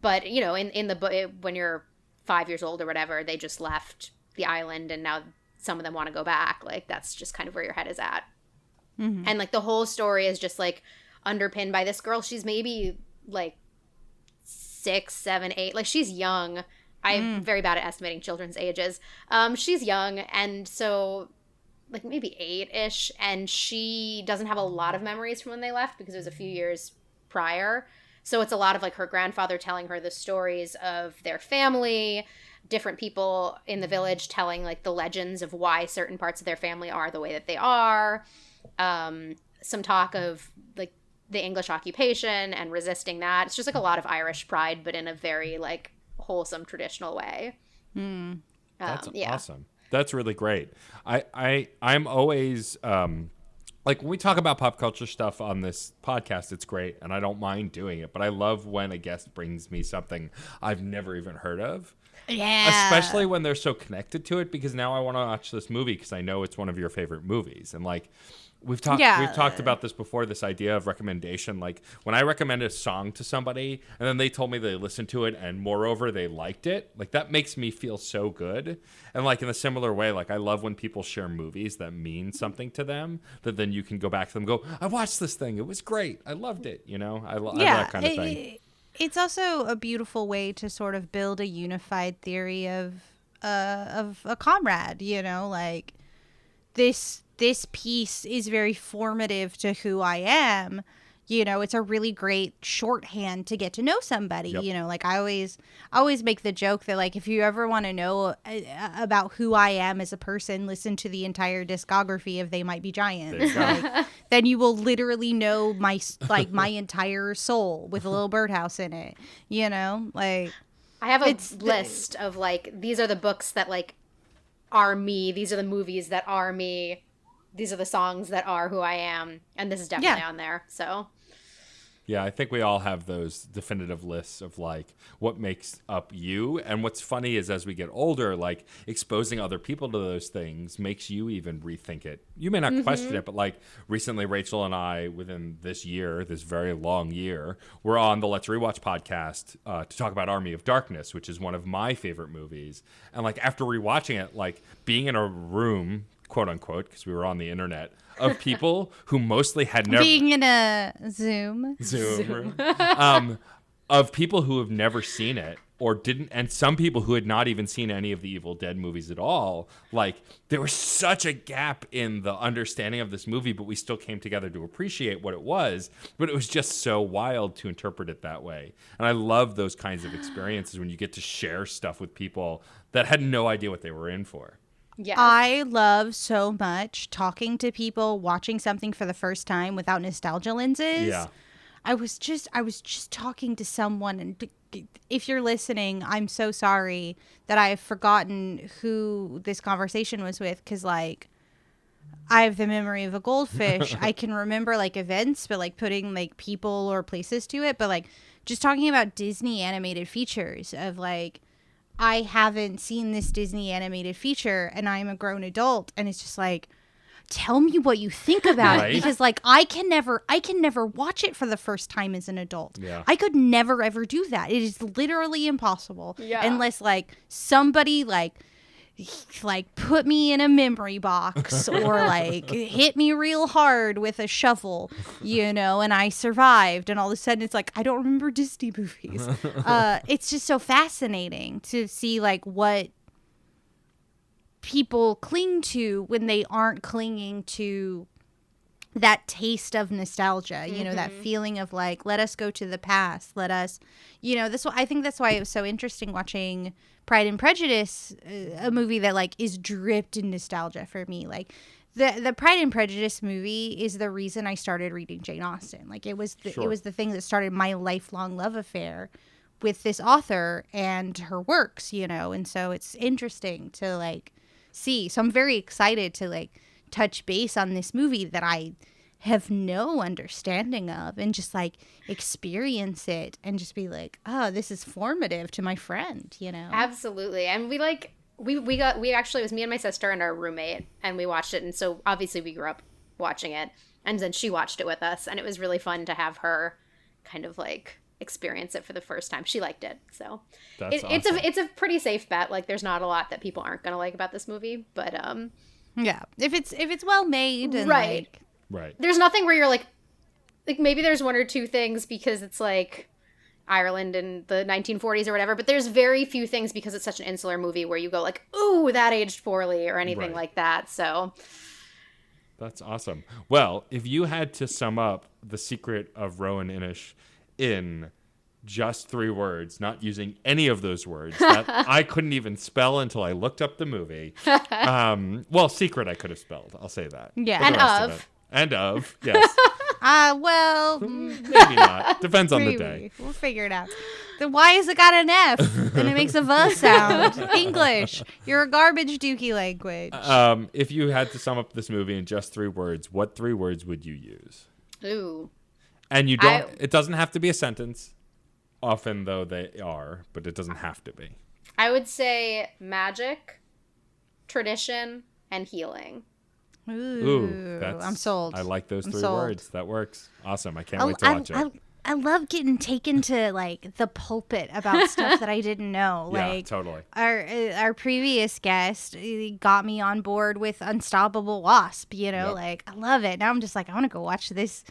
But, you know, in the book, when you're 5 years old or whatever, they just left the island and now some of them want to go back. Like, that's just kind of where your head is at. Mm-hmm. And like the whole story is just like underpinned by this girl. She's maybe like 6, 7, 8. Like, she's young. I'm very bad at estimating children's ages. She's young, and so like maybe 8-ish, and she doesn't have a lot of memories from when they left because it was a few years prior. So it's a lot of like her grandfather telling her the stories of their family, different people in the village telling like the legends of why certain parts of their family are the way that they are. Some talk of like the English occupation and resisting that. It's just like a lot of Irish pride, but in a very like wholesome traditional way. That's awesome. That's really great. I'm always like when we talk about pop culture stuff on this podcast, it's great and I don't mind doing it, but I love when a guest brings me something I've never even heard of. Yeah. Especially when they're so connected to it, because now I want to watch this movie because I know it's one of your favorite movies. And like we've talked about this before, this idea of recommendation. Like when I recommend a song to somebody and then they told me they listened to it and moreover they liked it, like that makes me feel so good. And like in a similar way, like I love when people share movies that mean something to them, that then you can go back to them and go, I watched this thing, it was great, I loved it, you know. I love that kind of thing. It's also a beautiful way to sort of build a unified theory of a comrade, you know, like this piece is very formative to who I am. You know, it's a really great shorthand to get to know somebody. Yep. You know, like I always make the joke that like if you ever want to know about who I am as a person, listen to the entire discography of They Might Be Giants. Like, then you will literally know my entire soul with a little birdhouse in it. You know, like I have a list of like, these are the books that like are me. These are the movies that are me. These are the songs that are who I am. And this is definitely on there. So yeah, I think we all have those definitive lists of like what makes up you. And what's funny is as we get older, like exposing other people to those things makes you even rethink it. You may not question it, but like recently Rachel and I, within this year, this very long year, we're on the Let's Rewatch podcast to talk about Army of Darkness, which is one of my favorite movies. And like after rewatching it, like being in a room, quote unquote, because we were on the internet, of people who mostly had never being in a Zoom room, of people who have never seen it or didn't, and some people who had not even seen any of the Evil Dead movies at all. Like there was such a gap in the understanding of this movie, but we still came together to appreciate what it was. But it was just so wild to interpret it that way. And I love those kinds of experiences when you get to share stuff with people that had no idea what they were in for. yes. I love so much talking to people watching something for the first time without nostalgia lenses. Yeah. I was just talking to someone, and if you're listening, I'm so sorry that I have forgotten who this conversation was with, because like I have the memory of a goldfish. I can remember like events, but like putting like people or places to it, but like just talking about Disney animated features of like, I haven't seen this Disney animated feature and I'm a grown adult, and it's just like, tell me what you think about Right? it, because like I can never watch it for the first time as an adult. Yeah. I could never ever do that. It is literally impossible. Yeah. Unless like somebody like put me in a memory box or like hit me real hard with a shovel, you know, and I survived, and all of a sudden it's like I don't remember Disney movies. It's just so fascinating to see like what people cling to when they aren't clinging to that taste of nostalgia, you know, that feeling of like, let us go to the past. Let us, you know, I think that's why it was so interesting watching Pride and Prejudice, a movie that like is dripped in nostalgia for me. Like the Pride and Prejudice movie is the reason I started reading Jane Austen. Like it was it was the thing that started my lifelong love affair with this author and her works, you know. And so it's interesting to like see. So I'm very excited to like touch base on this movie that I have no understanding of and just like experience it and just be like, oh, this is formative to my friend, you know? Absolutely. And we actually, it was me and my sister and our roommate, and we watched it. And so obviously we grew up watching it, and then she watched it with us, and it was really fun to have her kind of like experience it for the first time. She liked it. So That's awesome. it's a pretty safe bet. Like there's not a lot that people aren't going to like about this movie, but yeah, if it's well made and right. like, Right. There's nothing where you're like maybe there's one or two things because it's like Ireland in the 1940s or whatever, but there's very few things because it's such an insular movie where you go like, ooh, that aged poorly or anything like that. So that's awesome. Well, if you had to sum up The Secret of Roan Inish in just 3 words, not using any of those words that I couldn't even spell until I looked up the movie. Well, secret I could have spelled. I'll say that. yeah. But the rest of it- And of, yes. Well, Maybe not. Depends on the maybe. day. We'll figure it out. Then why has it got an F? And it makes a V sound. English. You're a garbage dookie language. If you had to sum up this movie in just 3 words, what 3 words would you use? ooh. And you don't. It doesn't have to be a sentence. Often, though, they are, but it doesn't have to be. I would say magic, tradition, and healing. Ooh, I'm sold. I like those I'm 3 sold. words. That works. Awesome. I can't wait to watch it. I love getting taken to like the pulpit about stuff that I didn't know. Yeah, Like totally. Our previous guest got me on board with Unstoppable Wasp. You know, Yep. like I love it. Now I'm just like I want to go watch this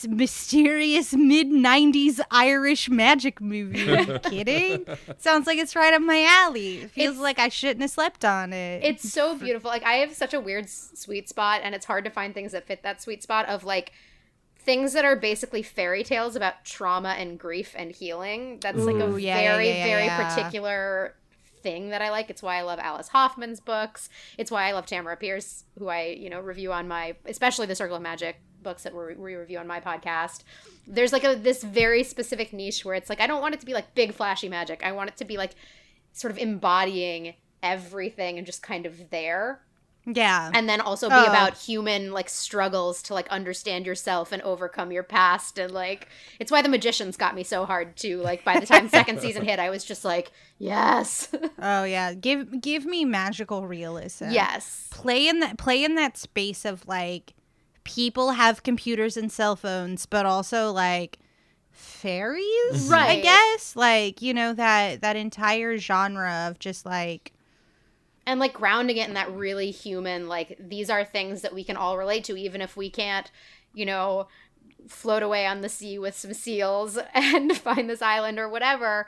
mysterious mid-90s Irish magic movie. Are you kidding? Sounds like it's right up my alley. It feels like I shouldn't have slept on it. It's so beautiful. Like I have such a weird sweet spot, and it's hard to find things that fit that sweet spot of like things that are basically fairy tales about trauma and grief and healing. That's like a very particular thing that I like. It's why I love Alice Hoffman's books. It's why I love Tamora Pierce, who I, review on my, especially the Circle of Magic books that we review on my podcast. There's like this very specific niche where it's like, I don't want it to be like big flashy magic. I want it to be like sort of embodying everything and just kind of there. Yeah. And then also be about human like struggles to like understand yourself and overcome your past. And like, it's why The Magicians got me so hard too. Like by the time second season hit, I was just like, yes. Oh yeah. Give me magical realism. Yes. Play in that space of like people have computers and cell phones, but also like fairies, right? I guess. Like, that entire genre of just like, and like grounding it in that really human, like these are things that we can all relate to, even if we can't, float away on the sea with some seals and find this island or whatever.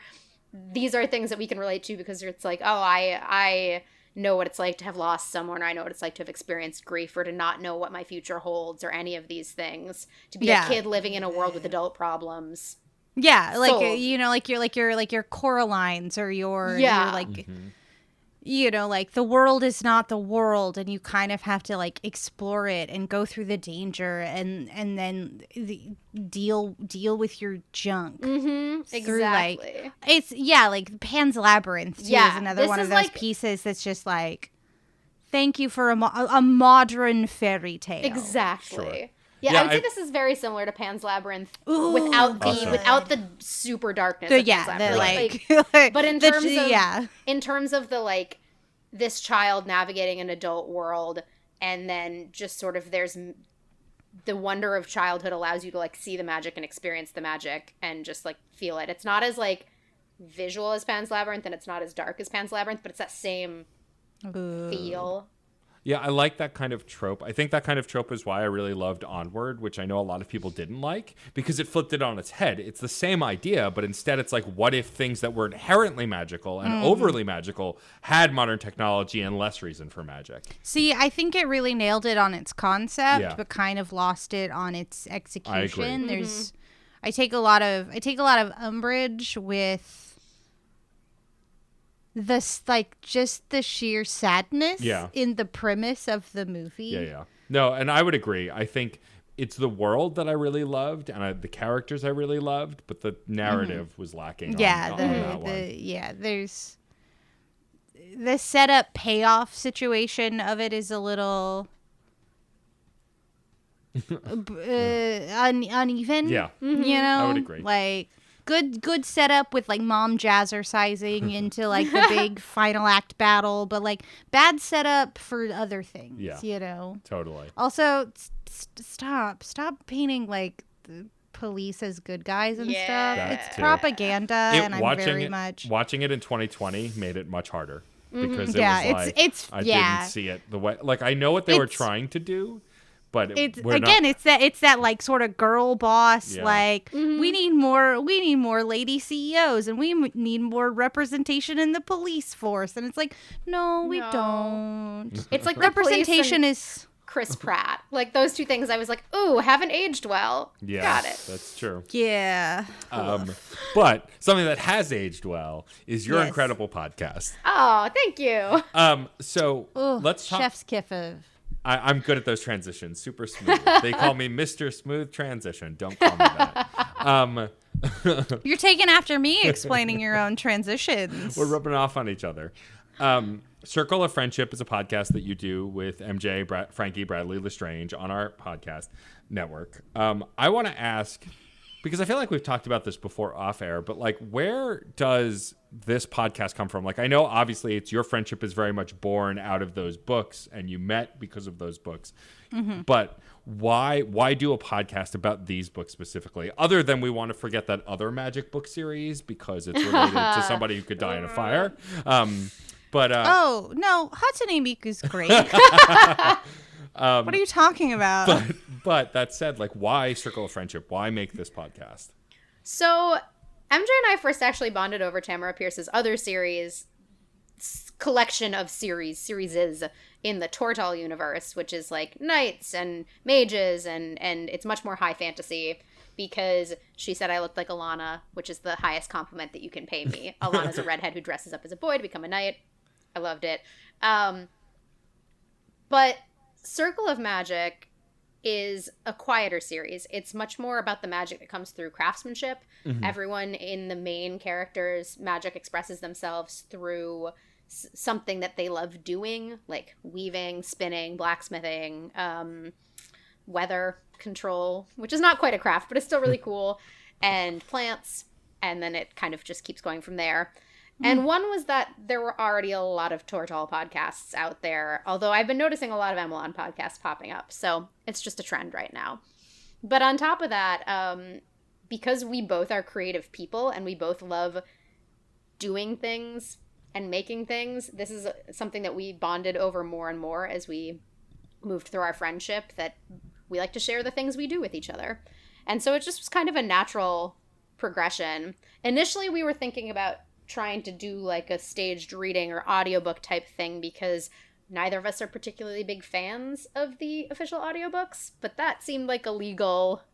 These are things that we can relate to because it's like, oh, I know what it's like to have lost someone, or I know what it's like to have experienced grief, or to not know what my future holds, or any of these things. To be a kid living in a world with adult problems. Yeah, like Sold. your Coralines or your like. Mm-hmm. Like the world is not the world, and you kind of have to like explore it and go through the danger and then deal with your junk. Mm-hmm. Through, Exactly. like, it's like Pan's Labyrinth too is another one of those pieces that's just like, thank you for a modern fairy tale. Exactly. Sure. Yeah, I would say this is very similar to Pan's Labyrinth without the super darkness. Of Pan's Labyrinth. But in terms of the like this child navigating an adult world, and then just sort of there's the wonder of childhood allows you to like see the magic and experience the magic and just like feel it. It's not as like visual as Pan's Labyrinth, and it's not as dark as Pan's Labyrinth, but it's that same feel. Yeah, I like that kind of trope. I think that kind of trope is why I really loved Onward, which I know a lot of people didn't like, because it flipped it on its head. It's the same idea, but instead it's like, what if things that were inherently magical and overly magical had modern technology and less reason for magic? See, I think it really nailed it on its concept, but kind of lost it on its execution. I agree. I take a lot of umbrage with this, like, just the sheer sadness in the premise of the movie. Yeah. No, and I would agree. I think it's the world that I really loved and the characters I really loved, but the narrative was lacking on that one. There's the setup payoff situation of it is a little uneven. Yeah. You know? I would agree. Like, good setup with, like, mom jazzercising into, like, the big final act battle, but, like, bad setup for other things, you know? Totally. Also, stop painting, like, the police as good guys and stuff. It's propaganda, and I'm watching it in 2020 made it much harder because it was like I didn't see it the way, like, I know what they were trying to do. But it's that like sort of girl boss, like we need more lady CEOs and we need more representation in the police force, and it's like no, we don't. It's like representation is Chris Pratt, like those two things. I was like, ooh, haven't aged well. Yeah, got it. That's true. Yeah. But something that has aged well is your incredible podcast. Oh, thank you. So let's talk. Chef's kiss of. I'm good at those transitions. Super smooth. They call me Mr. Smooth Transition. Don't call me that. You're taking after me explaining your own transitions. We're rubbing off on each other. Circle of Friendship is a podcast that you do with MJ, Frankie, Bradley Lestrange on our podcast network. I want to ask, because I feel like we've talked about this before off air, but like, where does this podcast come from? Like, I know obviously your friendship is very much born out of those books and you met because of those books, but why do a podcast about these books specifically, other than we want to forget that other magic book series because it's related to somebody who could die in a fire? But oh no, Hatsune Miku's great. What are you talking about? But that said, like, why Circle of Friendship? Why make this podcast? So MJ and I first actually bonded over Tamora Pierce's other collection of series in the Tortall universe, which is like knights and mages, and it's much more high fantasy, because she said I looked like Alana, which is the highest compliment that you can pay me. Alana's a redhead who dresses up as a boy to become a knight. I loved it. But Circle of Magic is a quieter series. It's much more about the magic that comes through craftsmanship. Everyone in the main characters' magic expresses themselves through something that they love doing, like weaving, spinning, blacksmithing, weather control, which is not quite a craft, but it's still really cool, and plants, and then it kind of just keeps going from there. And one was that there were already a lot of Tortall podcasts out there, although I've been noticing a lot of Emelon podcasts popping up, so it's just a trend right now. But on top of that, because we both are creative people and we both love doing things and making things, this is something that we bonded over more and more as we moved through our friendship, that we like to share the things we do with each other. And so it just was kind of a natural progression. Initially, we were thinking about trying to do like a staged reading or audiobook type thing, because neither of us are particularly big fans of the official audiobooks, but that seemed like a legal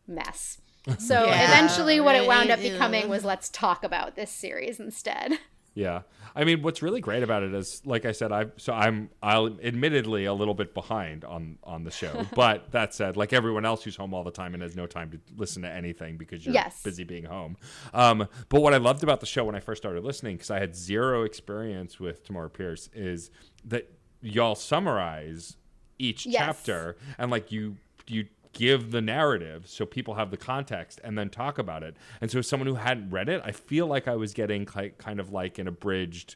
mess. So eventually what it wound up becoming was, let's talk about this series instead. Yeah. I mean, what's really great about it is, like I said, I'm admittedly a little bit behind on the show, but that said, like everyone else who's home all the time and has no time to listen to anything because you're busy being home. But what I loved about the show when I first started listening, because I had zero experience with Tamora Pierce, is that y'all summarize each chapter, and like you give the narrative so people have the context and then talk about it. And so as someone who hadn't read it, I feel like I was getting kind of like an abridged,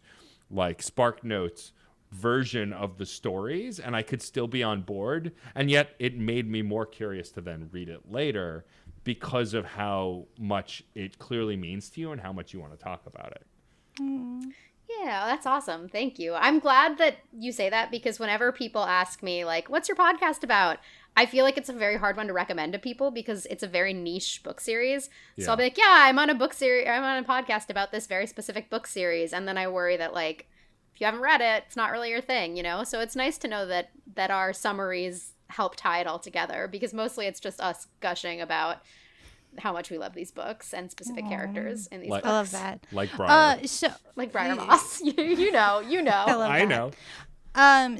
like Spark Notes version of the stories, and I could still be on board. And yet it made me more curious to then read it later because of how much it clearly means to you and how much you want to talk about it. Yeah, that's awesome. Thank you. I'm glad that you say that because whenever people ask me, like, what's your podcast about? I feel like it's a very hard one to recommend to people because it's a very niche book series. So I'll be like, yeah, I'm on a book series. I'm on a podcast about this very specific book series. And then I worry that, like, if you haven't read it, it's not really your thing, you know? So it's nice to know that our summaries help tie it all together because mostly it's just us gushing about how much we love these books and specific characters in these books. I love that. Like Briar. Like Briar Moss. you know. I know.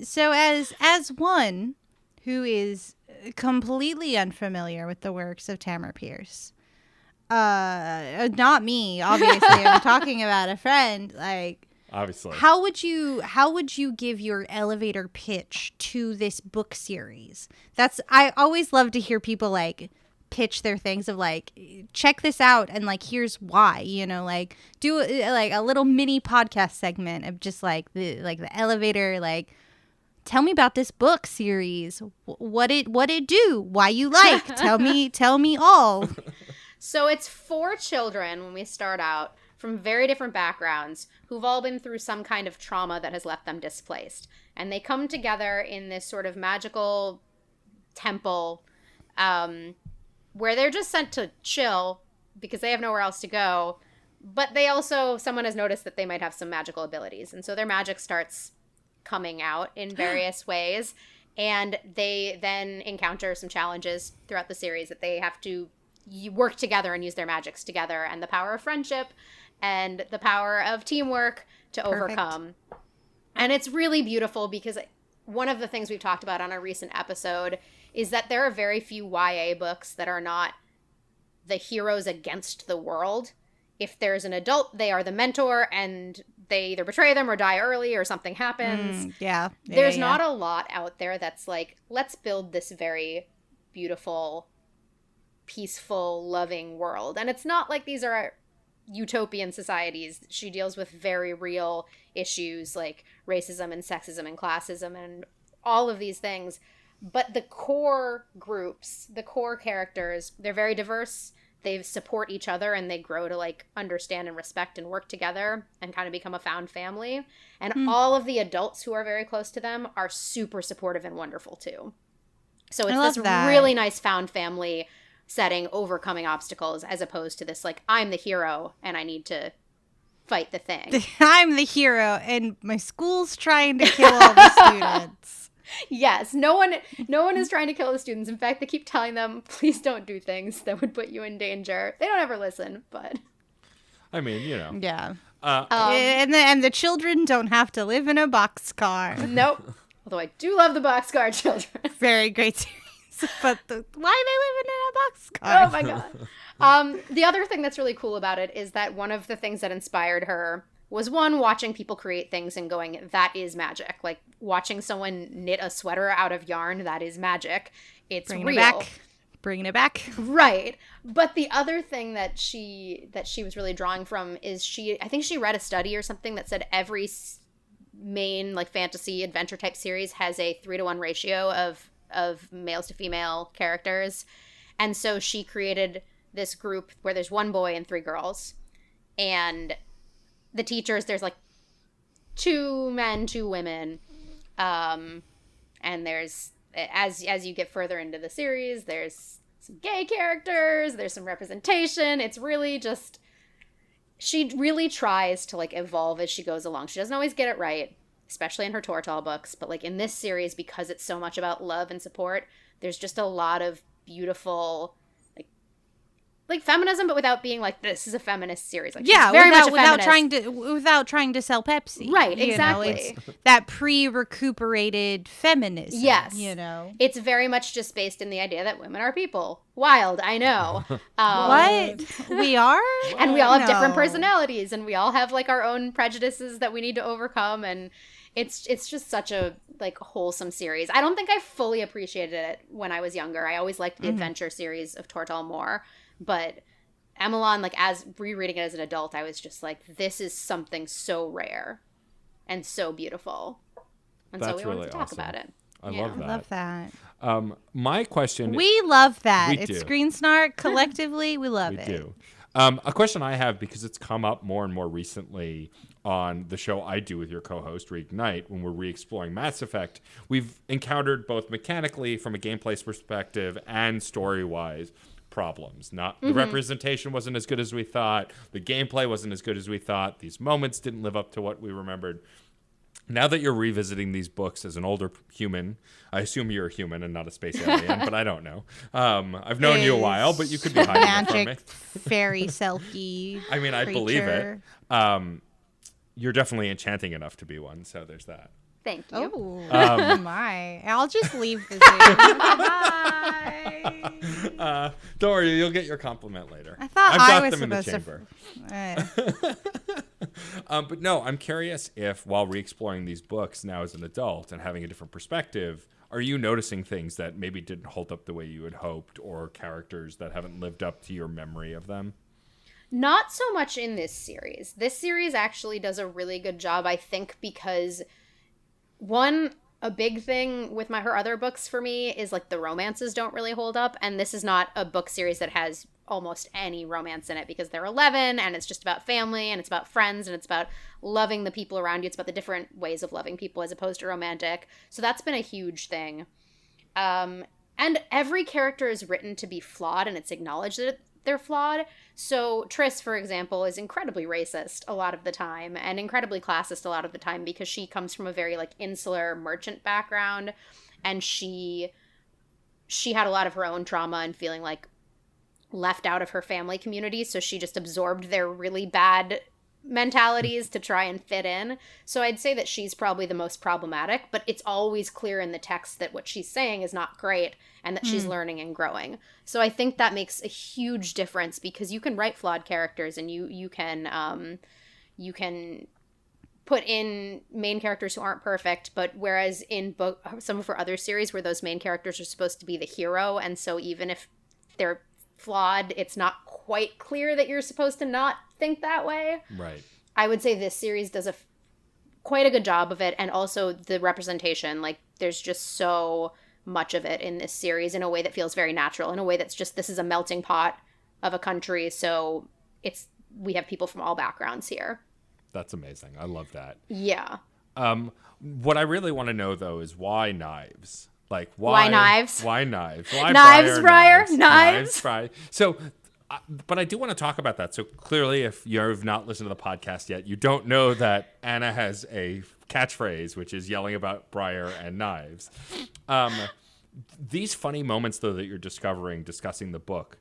So as one who is completely unfamiliar with the works of Tamora Pierce, not me, obviously. I'm talking about a friend. Like, obviously, how would you give your elevator pitch to this book series? I always love to hear people like pitch their things of like, check this out and like here's why, you know, like do like a little mini podcast segment of just like the elevator, like tell me about this book series, what it do, why you like, tell me all. So it's 4 children when we start out from very different backgrounds who've all been through some kind of trauma that has left them displaced, and they come together in this sort of magical temple where they're just sent to chill because they have nowhere else to go, but they also, someone has noticed that they might have some magical abilities, and so their magic starts coming out in various ways, and they then encounter some challenges throughout the series that they have to work together and use their magics together, and the power of friendship and the power of teamwork to overcome. And it's really beautiful because one of the things we've talked about on a recent episode is that there are very few YA books that are not the heroes against the world. If there's an adult, they are the mentor, and they either betray them or die early or something happens. There's not a lot out there that's like, let's build this very beautiful, peaceful, loving world. And it's not like these are utopian societies. She deals with very real issues like racism and sexism and classism and all of these things. But the core groups, the core characters, they're very diverse. They support each other and they grow to like understand and respect and work together and kind of become a found family. And all of the adults who are very close to them are super supportive and wonderful too. So it's this really nice found family setting, overcoming obstacles, as opposed to this like, I'm the hero and I need to fight the thing. I'm the hero and my school's trying to kill all the students. Yes, no one is trying to kill the students. In fact, they keep telling them, please don't do things that would put you in danger. They don't ever listen, but I mean, you know. Yeah. And the children don't have to live in a boxcar. Nope. Although I do love the boxcar children. Very great series. But why are they living in a boxcar? Oh my god. The other thing that's really cool about it is that one of the things that inspired her was one, watching people create things and going, that is magic. Like watching someone knit a sweater out of yarn, that is magic. It's real. Bringing it back. Right. But the other thing that she was really drawing from is I think she read a study or something that said every main like fantasy adventure type series has a 3-to-1 ratio of males to female characters. And so she created this group where there's 1 boy and 3 girls. And the teachers, there's like 2 men, 2 women. And there's, as you get further into the series, there's some gay characters, there's some representation. It's really just, she really tries to like evolve as she goes along. She doesn't always get it right, especially in her Tortall books. But like in this series, because it's so much about love and support, there's just a lot of beautiful like feminism, but without being like, this is a feminist series. Like, yeah, very much without trying to sell Pepsi. Right, exactly. It's that pre-recuperated feminism. Yes. You know? It's very much just based in the idea that women are people. Wild, I know. What? We are? And we all have different personalities, and we all have like our own prejudices that we need to overcome, and it's just such a like wholesome series. I don't think I fully appreciated it when I was younger. I always liked the adventure series of Tortall more. But Emelon, like as rereading it as an adult, I was just like, this is something so rare and so beautiful. And That's so we really wanted to talk awesome. about it. I love that. I love that. My question... We love that. We It's do. Screen Snark. Collectively, we love it. We do. A question I have, because it's come up more and more recently on the show I do with your co-host, Reignite, when we're re-exploring Mass Effect, we've encountered both mechanically from a gameplay perspective and story-wise problems. The representation wasn't as good as we thought. The gameplay wasn't as good as we thought. These moments didn't live up to what we remembered. Now that you're revisiting these books as an older human, I assume you're a human and not a space alien, but I don't know. I've known you a while, but you could be hiding it from me. Magic fairy selkie. I mean, I believe creature. it. You're definitely enchanting enough to be one, so there's that. Thank you. Oh, my. I'll just leave the Zoom. Bye. Don't worry, you'll get your compliment later. I thought I've I got was them in the supposed chamber. But no, I'm curious if while re-exploring these books now as an adult and having a different perspective, are you noticing things that maybe didn't hold up the way you had hoped, or characters that haven't lived up to your memory of them? Not so much in this series. This series actually does a really good job, I think, because a big thing with her other books for me is like the romances don't really hold up, and this is not a book series that has almost any romance in it because they're 11 and it's just about family and it's about friends and it's about loving the people around you. It's about the different ways of loving people as opposed to romantic. So that's been a huge thing. And every character is written to be flawed, and it's acknowledged that they're flawed. So Triss, for example, is incredibly racist a lot of the time and incredibly classist a lot of the time because she comes from a very like insular merchant background, and she had a lot of her own trauma and feeling like left out of her family community, so she just absorbed their really bad mentalities to try and fit in. So I'd say that she's probably the most problematic, but it's always clear in the text that what she's saying is not great and that she's learning and growing. So I think that makes a huge difference because you can write flawed characters and you can put in main characters who aren't perfect, but whereas in some of her other series where those main characters are supposed to be the hero, and so even if they're flawed, it's not quite clear that you're supposed to not think that way. Right. I would say this series does quite a good job of it, and also the representation. Like, there's just so much of it in this series in a way that feels very natural, in a way that's just, this is a melting pot of a country, so we have people from all backgrounds here. That's amazing. I love that. Yeah. What I really want to know, though, is why knives? Like, why knives? Why knives? Why knives, Briar? Knives? Briar. So, but I do want to talk about that. So clearly, if you've not listened to the podcast yet, you don't know that Anna has a catchphrase, which is yelling about Briar and knives. These funny moments, though, that you're discussing the book,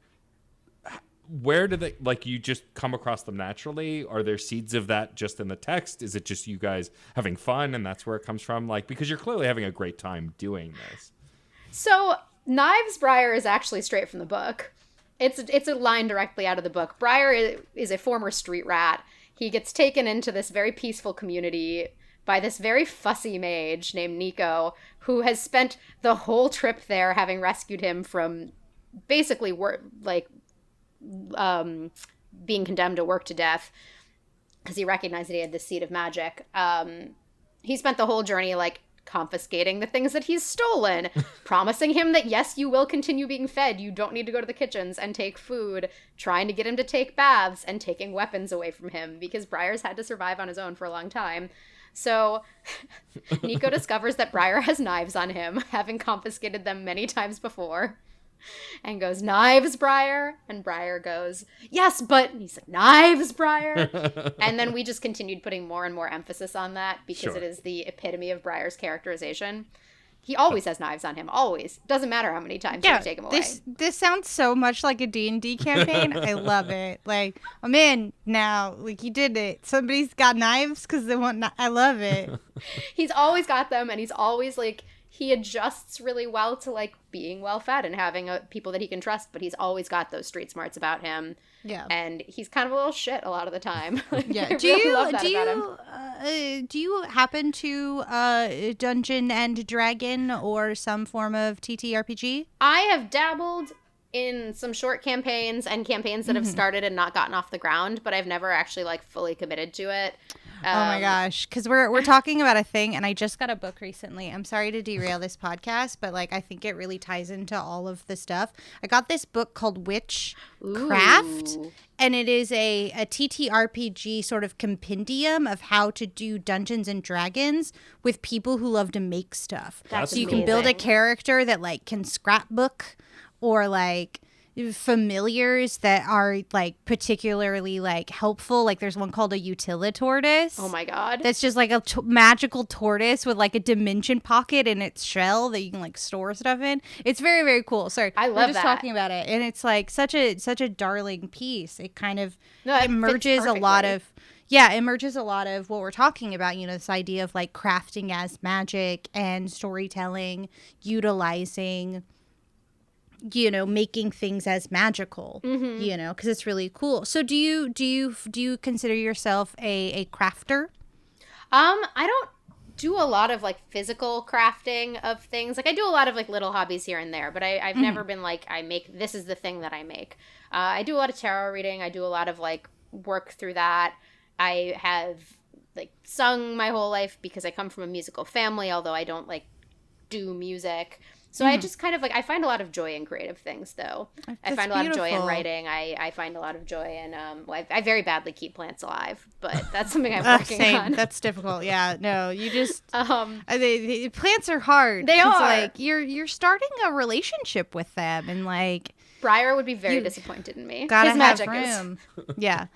where do they, like, you just come across them naturally? Are there seeds of that just in the text? Is it just you guys having fun and that's where it comes from? Like, because you're clearly having a great time doing this. So Knives Briar is actually straight from the book. It's a line directly out of the book. Briar is a former street rat. He gets taken into this very peaceful community by this very fussy mage named Nico, who has spent the whole trip there having rescued him from basically being condemned to work to death because he recognized that he had this seed of magic. He spent the whole journey like confiscating the things that he's stolen, promising him that yes, you will continue being fed, you don't need to go to the kitchens and take food, trying to get him to take baths, and taking weapons away from him because Briar's had to survive on his own for a long time. So Nico discovers that Briar has knives on him, having confiscated them many times before, and goes, "Knives, Briar?" And Briar goes, "Yes, but..." And he's like, "Knives, Briar?" And then we just continued putting more and more emphasis on that because it is the epitome of Briar's characterization. He always has knives on him, always. Doesn't matter how many times you take him away. This sounds so much like a D&D campaign. I love it. Like, I'm in now. Like, you did it. Somebody's got knives because they want I love it. He's always got them, and he's always, like, he adjusts really well to, like, being well-fed and having people that he can trust, but he's always got those street smarts about him. Yeah. And he's kind of a little shit a lot of the time. Yeah. Do you happen to Dungeon and Dragon or some form of TTRPG? I have dabbled in some short campaigns and campaigns that have started and not gotten off the ground, but I've never actually, like, fully committed to it. Oh my gosh, because we're talking about a thing, and I just got a book recently. I'm sorry to derail this podcast, but like I think it really ties into all of the stuff. I got this book called Witchcraft, and it is a TTRPG sort of compendium of how to do Dungeons and Dragons with people who love to make stuff. That's so you can build a character that like can scrapbook, or like familiars that are like particularly like helpful. Like there's one called a Utilitortoise. Oh my god. That's just like a magical tortoise with like a dimension pocket in its shell that you can like store stuff in. It's very, very cool. Sorry, I love we're just that. talking about it, and it's like such a darling piece. It kind of it it merges fits a lot perfectly. of it merges a lot of what we're talking about, you know, this idea of like crafting as magic and storytelling, utilizing, you know, making things as magical, you know, because it's really cool. So do you consider yourself a crafter? I don't do a lot of like physical crafting of things. Like I do a lot of like little hobbies here and there, but I've never been like, this is the thing that I make. I do a lot of tarot reading. I do a lot of like work through that. I have like sung my whole life because I come from a musical family, although I don't like do music. So I just kind of like, I find a lot of joy in creative things, though. I find a lot of joy in beautiful. writing. I find a lot of joy in, I very badly keep plants alive, but that's something I'm working Same. on. That's difficult. Yeah. No, you just the plants are hard. They It's are. like you're starting a relationship with them, and like Briar would be very disappointed in me. gotta His have magic is. room. Yeah.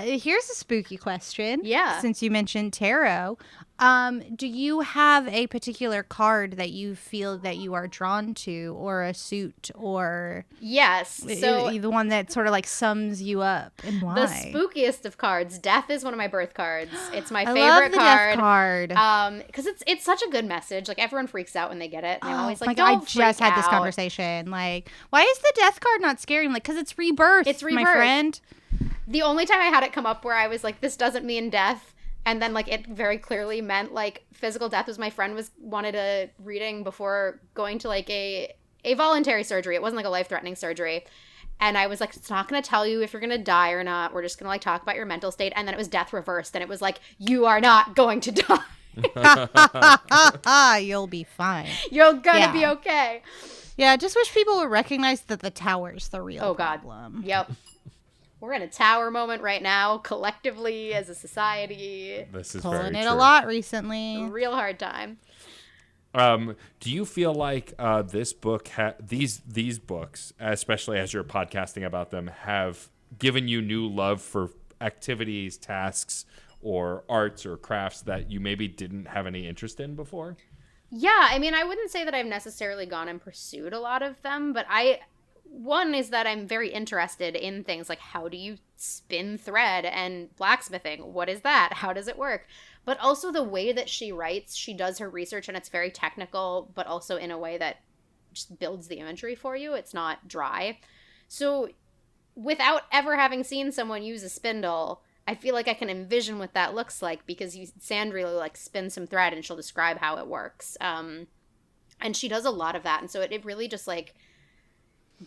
Here's a spooky question. Yeah. Since you mentioned tarot, do you have a particular card that you feel that you are drawn to, or a suit, or Yes. So the one that sort of like sums you up, and why? the spookiest of cards, Death, is one of my birth cards. It's my I favorite love the card. death card. Because it's such a good message. Like everyone freaks out when they get it. And I'm always Oh like, my God, don't I just freak had this out. conversation. Like, why is the death card not scary? I'm like, because it's rebirth. It's my rebirth. friend. The only time I had it come up where I was like, this doesn't mean death, and then like it very clearly meant like physical death, was my friend wanted a reading before going to like a voluntary surgery. It wasn't like a life-threatening surgery. And I was like, it's not going to tell you if you're going to die or not. We're just going to like talk about your mental state. And then it was death reversed, and it was like, you are not going to die. You'll be fine. You're going to Yeah. be okay. Yeah, I just wish people would recognize that the tower's the real Oh God. problem. Yep. We're in a tower moment right now, collectively as a society. This is Pulling very it true. a lot recently. Real hard time. Do you feel like this book, these books, especially as you're podcasting about them, have given you new love for activities, tasks, or arts or crafts that you maybe didn't have any interest in before? Yeah, I mean, I wouldn't say that I've necessarily gone and pursued a lot of them, but one is that I'm very interested in things like, how do you spin thread, and blacksmithing? What is that? How does it work? But also the way that she writes, she does her research, and it's very technical, but also in a way that just builds the imagery for you. It's not dry. So without ever having seen someone use a spindle, I feel like I can envision what that looks like, because Sand really like spins some thread and she'll describe how it works. And she does a lot of that. And so it really just like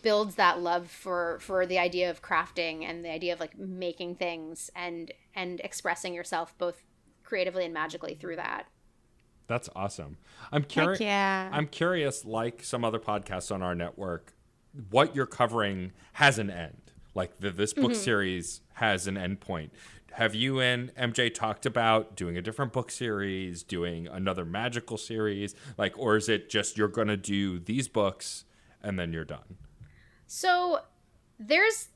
builds that love for the idea of crafting and the idea of like making things and expressing yourself both creatively and magically through that. That's awesome. I'm curious. yeah. I'm curious, like some other podcasts on our network, what you're covering has an end. Like this book series has an end point. Have you and MJ talked about doing a different book series, doing another magical series, like, or is it just you're gonna do these books and then you're done? So there's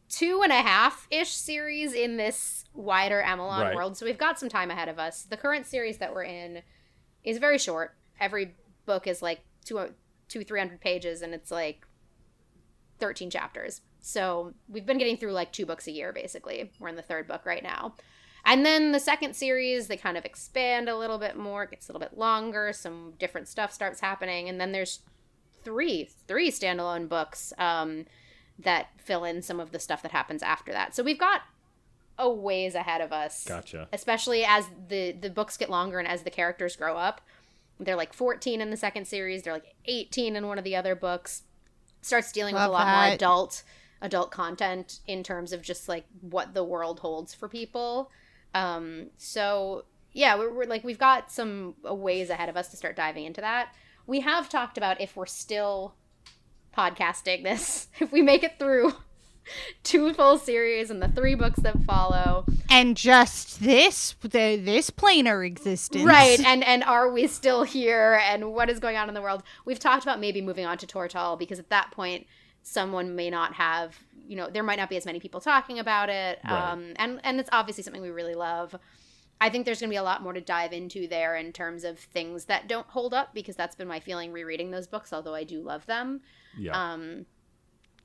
2.5-ish series in this wider Amelon Right. world. So we've got some time ahead of us. The current series that we're in is very short. Every book is like 300 pages, and it's like 13 chapters. So we've been getting through like 2 books a year, basically. We're in the 3rd book right now. And then the second series, they kind of expand a little bit more. It gets a little bit longer. Some different stuff starts happening. And then there's three standalone books that fill in some of the stuff that happens after that. So we've got a ways ahead of us. Gotcha. Especially as the books get longer and as the characters grow up. They're like 14 in the second series. They're like 18 in one of the other books. Starts dealing with Love a lot that. more adult content in terms of just like what the world holds for people. So yeah, we're like, we've got some ways ahead of us to start diving into that. We have talked about if we're still podcasting this, if we make it through 2 full series and the 3 books that follow, And just this planar existence. right? And are we still here? And what is going on in the world? We've talked about maybe moving on to Tortall, because at that point, someone may not have, there might not be as many people talking about it. Right. And it's obviously something we really love. I think there's going to be a lot more to dive into there in terms of things that don't hold up, because that's been my feeling rereading those books, although I do love them. Yeah.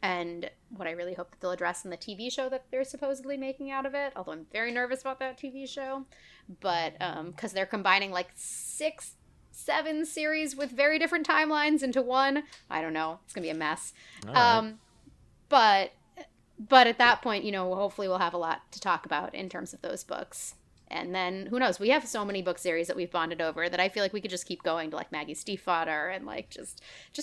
And what I really hope that they'll address in the TV show that they're supposedly making out of it, although I'm very nervous about that TV show. But because they're combining like 6-7 series with very different timelines into one. I don't know. It's going to be a mess. All right. But at that point, hopefully we'll have a lot to talk about in terms of those books. And then, who knows? We have so many book series that we've bonded over that I feel like we could just keep going to, like, Maggie's Stiefvater and, like, just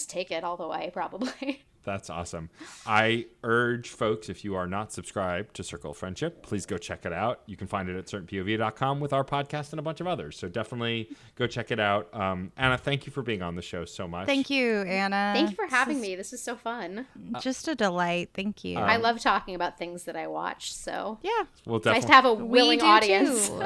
take it all the way, probably. That's awesome. I urge folks, if you are not subscribed to Circle of Friendship, please go check it out. You can find it at certainpov.com with our podcast and a bunch of others. So definitely go check it out. Anna, thank you for being on the show so much. Thank you, Anna. Thank you for having me. This was so fun. Just a delight. Thank you. I love talking about things that I watch, so yeah. We'll it's nice definitely to have a We willing do audience. too.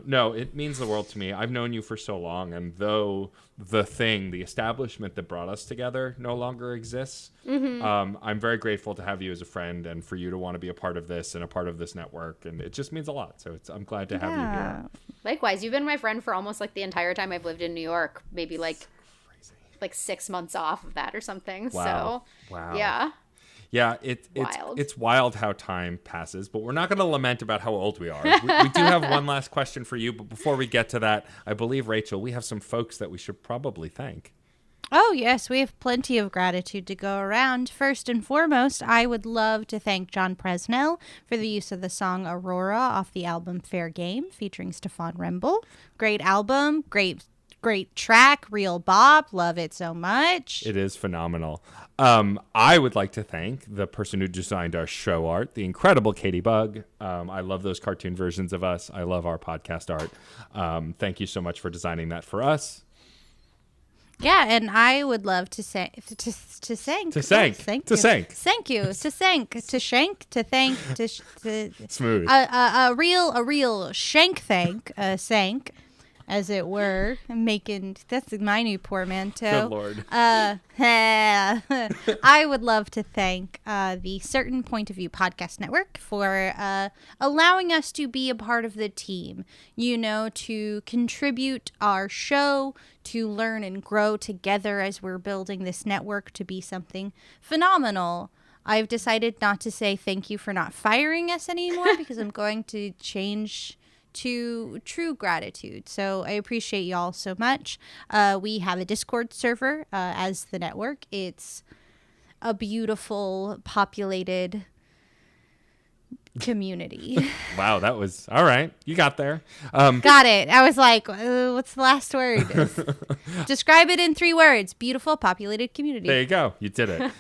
No, it means the world to me. I've known you for so long, and though the establishment that brought us together no longer exists, I'm very grateful to have you as a friend and for you to want to be a part of this and a part of this network, and it just means a lot. So I'm glad to have you here. Likewise, you've been my friend for almost like the entire time I've lived in New York, maybe like 6 months off of that or something. Wow. So Wow. yeah. Yeah, Wild. it's wild how time passes, but we're not going to lament about how old we are. We do have one last question for you, but before we get to that, I believe, Rachel, we have some folks that we should probably thank. Oh, yes, we have plenty of gratitude to go around. First and foremost, I would love to thank John Presnell for the use of the song Aurora off the album Fair Game, featuring Stefan Remble. Great album, great track, real bop, love it so much. It is phenomenal. I would like to thank the person who designed our show art, the incredible Katie Bug. I love those cartoon versions of us. I love our podcast art. Thank you so much for designing that for us. Yeah, and I would love to thank Smooth. a real shank thank, as it were, that's my new portmanteau. Good Lord. I would love to thank the Certain Point of View Podcast Network for allowing us to be a part of the team, to contribute our show, to learn and grow together as we're building this network to be something phenomenal. I've decided not to say thank you for not firing us anymore because I'm going to change to true gratitude. So I appreciate y'all so much. We have a Discord server as the network. It's a beautiful, populated community. Wow, that was all right. You got there. Got it. I was like, what's the last word? Describe it in 3 words. Beautiful, populated community. There you go. You did it.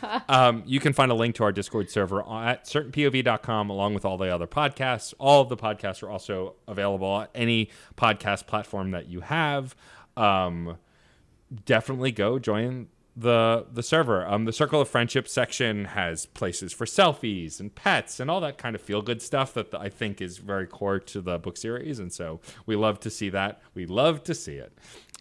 You can find a link to our Discord server at certainpov.com along with all the other podcasts. All of the podcasts are also available at any podcast platform that you have. Definitely go join the server. The Circle of Friendship section has places for selfies and pets and all that kind of feel-good stuff that I think is very core to the book series, and so we love to see that. We love to see it.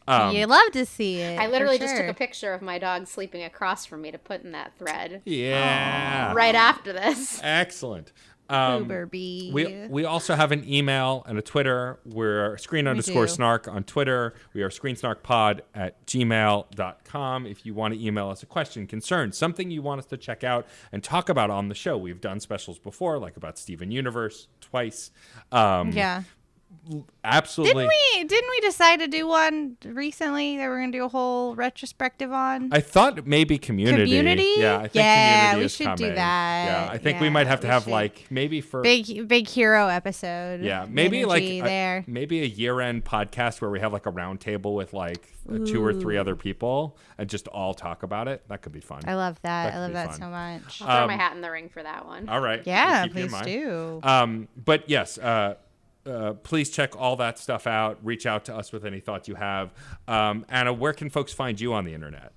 You love to see it. I literally for just sure. took a picture of my dog sleeping across from me to put in that thread. Yeah. Right after this. Excellent. Uber bee. We also have an email and a Twitter. We're screen_snark on Twitter. We are screensnarkpod at gmail.com. If you want to email us a question, concern, something you want us to check out and talk about on the show. We've done specials before, like about Steven Universe twice. Yeah. absolutely. Didn't we decide to do one recently that we're gonna do a whole retrospective on? I thought maybe Community. Community? Yeah, I think Yeah, Community we is should coming. do that. Yeah, I think we might have to we have should. like maybe for Big hero episode. yeah, maybe like energy there. maybe a year-end podcast where we have like a round table with like 2 or 3 other people and just all talk about it. That could be fun. I love that. That I love could be that fun. so much. I'll throw my hat in the ring for that one. All right. Yeah, we'll keep you in please mind. do. But yes, please check all that stuff out. Reach out to us with any thoughts you have. Anna, where can folks find you on the internet?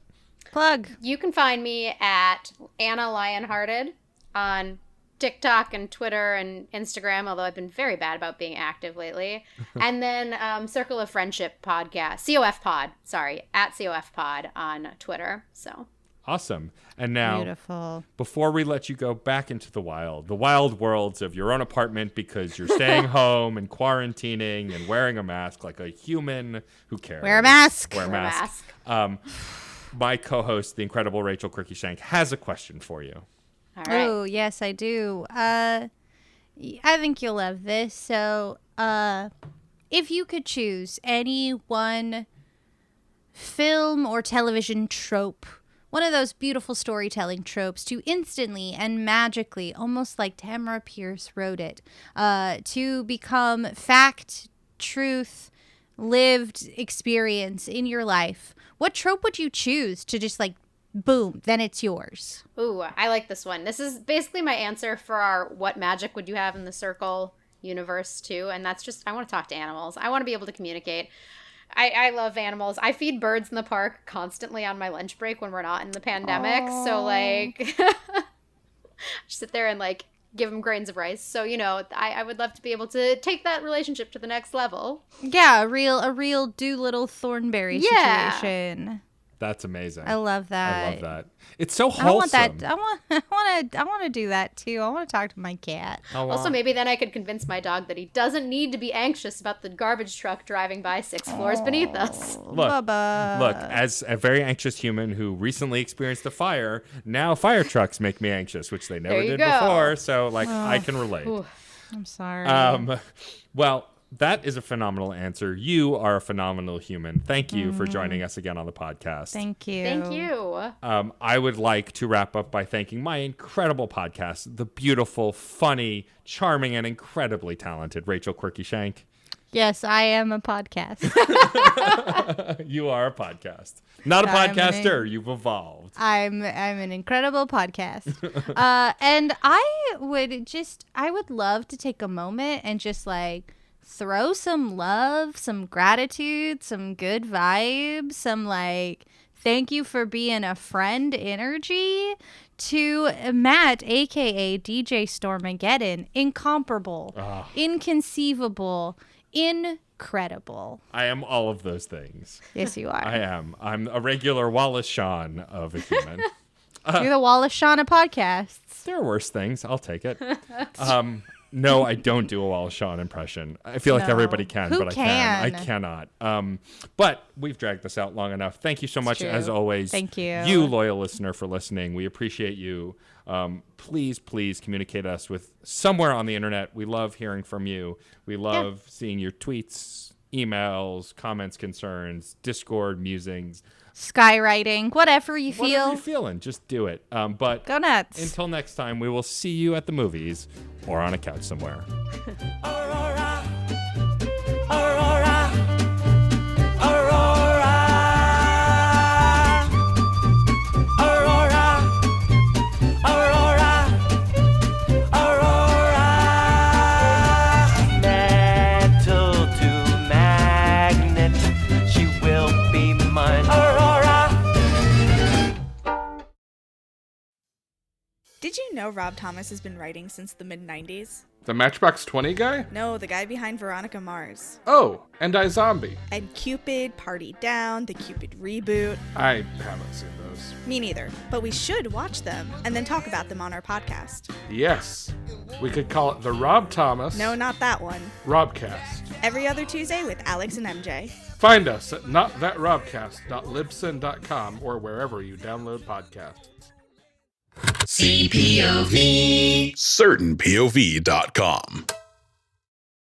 Plug. You can find me at Anna Lionhearted on TikTok and Twitter and Instagram, although I've been very bad about being active lately. And then Circle of Friendship podcast, COF Pod, sorry, at COF Pod on Twitter. So Awesome. And now, Beautiful. before we let you go back into the wild worlds of your own apartment because you're staying home and quarantining and wearing a mask like a human, who cares? Wear a mask. Wear a Wear a mask. My co-host, the incredible Rachel Quirky-Shank, has a question for you. all right. Oh, yes, I do. I think you'll love this. So, if you could choose any one film or television trope, one of those beautiful storytelling tropes, to instantly and magically, almost like Tamora Pierce wrote it, to become fact, truth, lived experience in your life, what trope would you choose to just like, boom, then it's yours? Ooh, I like this one. This is basically my answer for our what magic would you have in the circle universe too. And that's just, I want to talk to animals. I want to be able to communicate. I love animals. I feed birds in the park constantly on my lunch break when we're not in the pandemic. Aww. So like, just sit there and like give them grains of rice. So, you know, I would love to be able to take that relationship to the next level. Yeah, a real Doolittle Thornberry Yeah. situation. That's amazing. I love that. I love that. It's so I want wholesome. that. I want to do that too. I want to talk to my cat. Also, maybe then I could convince my dog that he doesn't need to be anxious about the garbage truck driving by 6 floors beneath us. Look, Bubba. look, as a very anxious human who recently experienced a fire, now fire trucks make me anxious, which they never There you did go. before. So, like, I can relate. Ooh. I'm sorry. Well, that is a phenomenal answer. You are a phenomenal human. Thank you for joining us again on the podcast. Thank you. Thank you. I would like to wrap up by thanking my incredible podcast, the beautiful, funny, charming, and incredibly talented Rachel Quirky-Shank. Yes, I am a podcast. You are a podcast. Not a podcaster. You've evolved. I'm an incredible podcast. And I would love to take a moment and just like throw some love, some gratitude, some good vibes, some like thank you for being a friend energy to Matt, aka DJ Stormageddon. Incomparable, inconceivable, incredible. I am all of those things. Yes, you are. I am. I'm a regular Wallace Shawn of a human. You're the Wallace Shawn of podcasts. There are worse things. I'll take it. No, I don't do a Wallace Shawn impression. I feel like No. everybody can, Who but I can. I can? cannot. But we've dragged this out long enough. Thank you so much, true. as always. Thank you. You, loyal listener, for listening. We appreciate you. Please communicate us with somewhere on the internet. We love hearing from you. We love seeing your tweets, emails, comments, concerns, Discord musings. Skywriting, whatever you Whatever feel. you're feeling, just do it. But Go nuts. until next time, we will see you at the movies or on a couch somewhere. Aurora, Aurora, Aurora, Aurora, Aurora, Aurora. Metal to magnet, she will be mine. Aurora. Did you know Rob Thomas has been writing since the mid-90s? The Matchbox 20 guy? No, the guy behind Veronica Mars. Oh, and iZombie. And Cupid, Party Down, the Cupid reboot. I haven't seen those. Me neither, but we should watch them and then talk about them on our podcast. Yes. We could call it the Rob Thomas No, not that one. Robcast. Every other Tuesday with Alex and MJ. Find us at notthatrobcast.libsyn.com or wherever you download podcasts. CPOV. CertainPOV.com.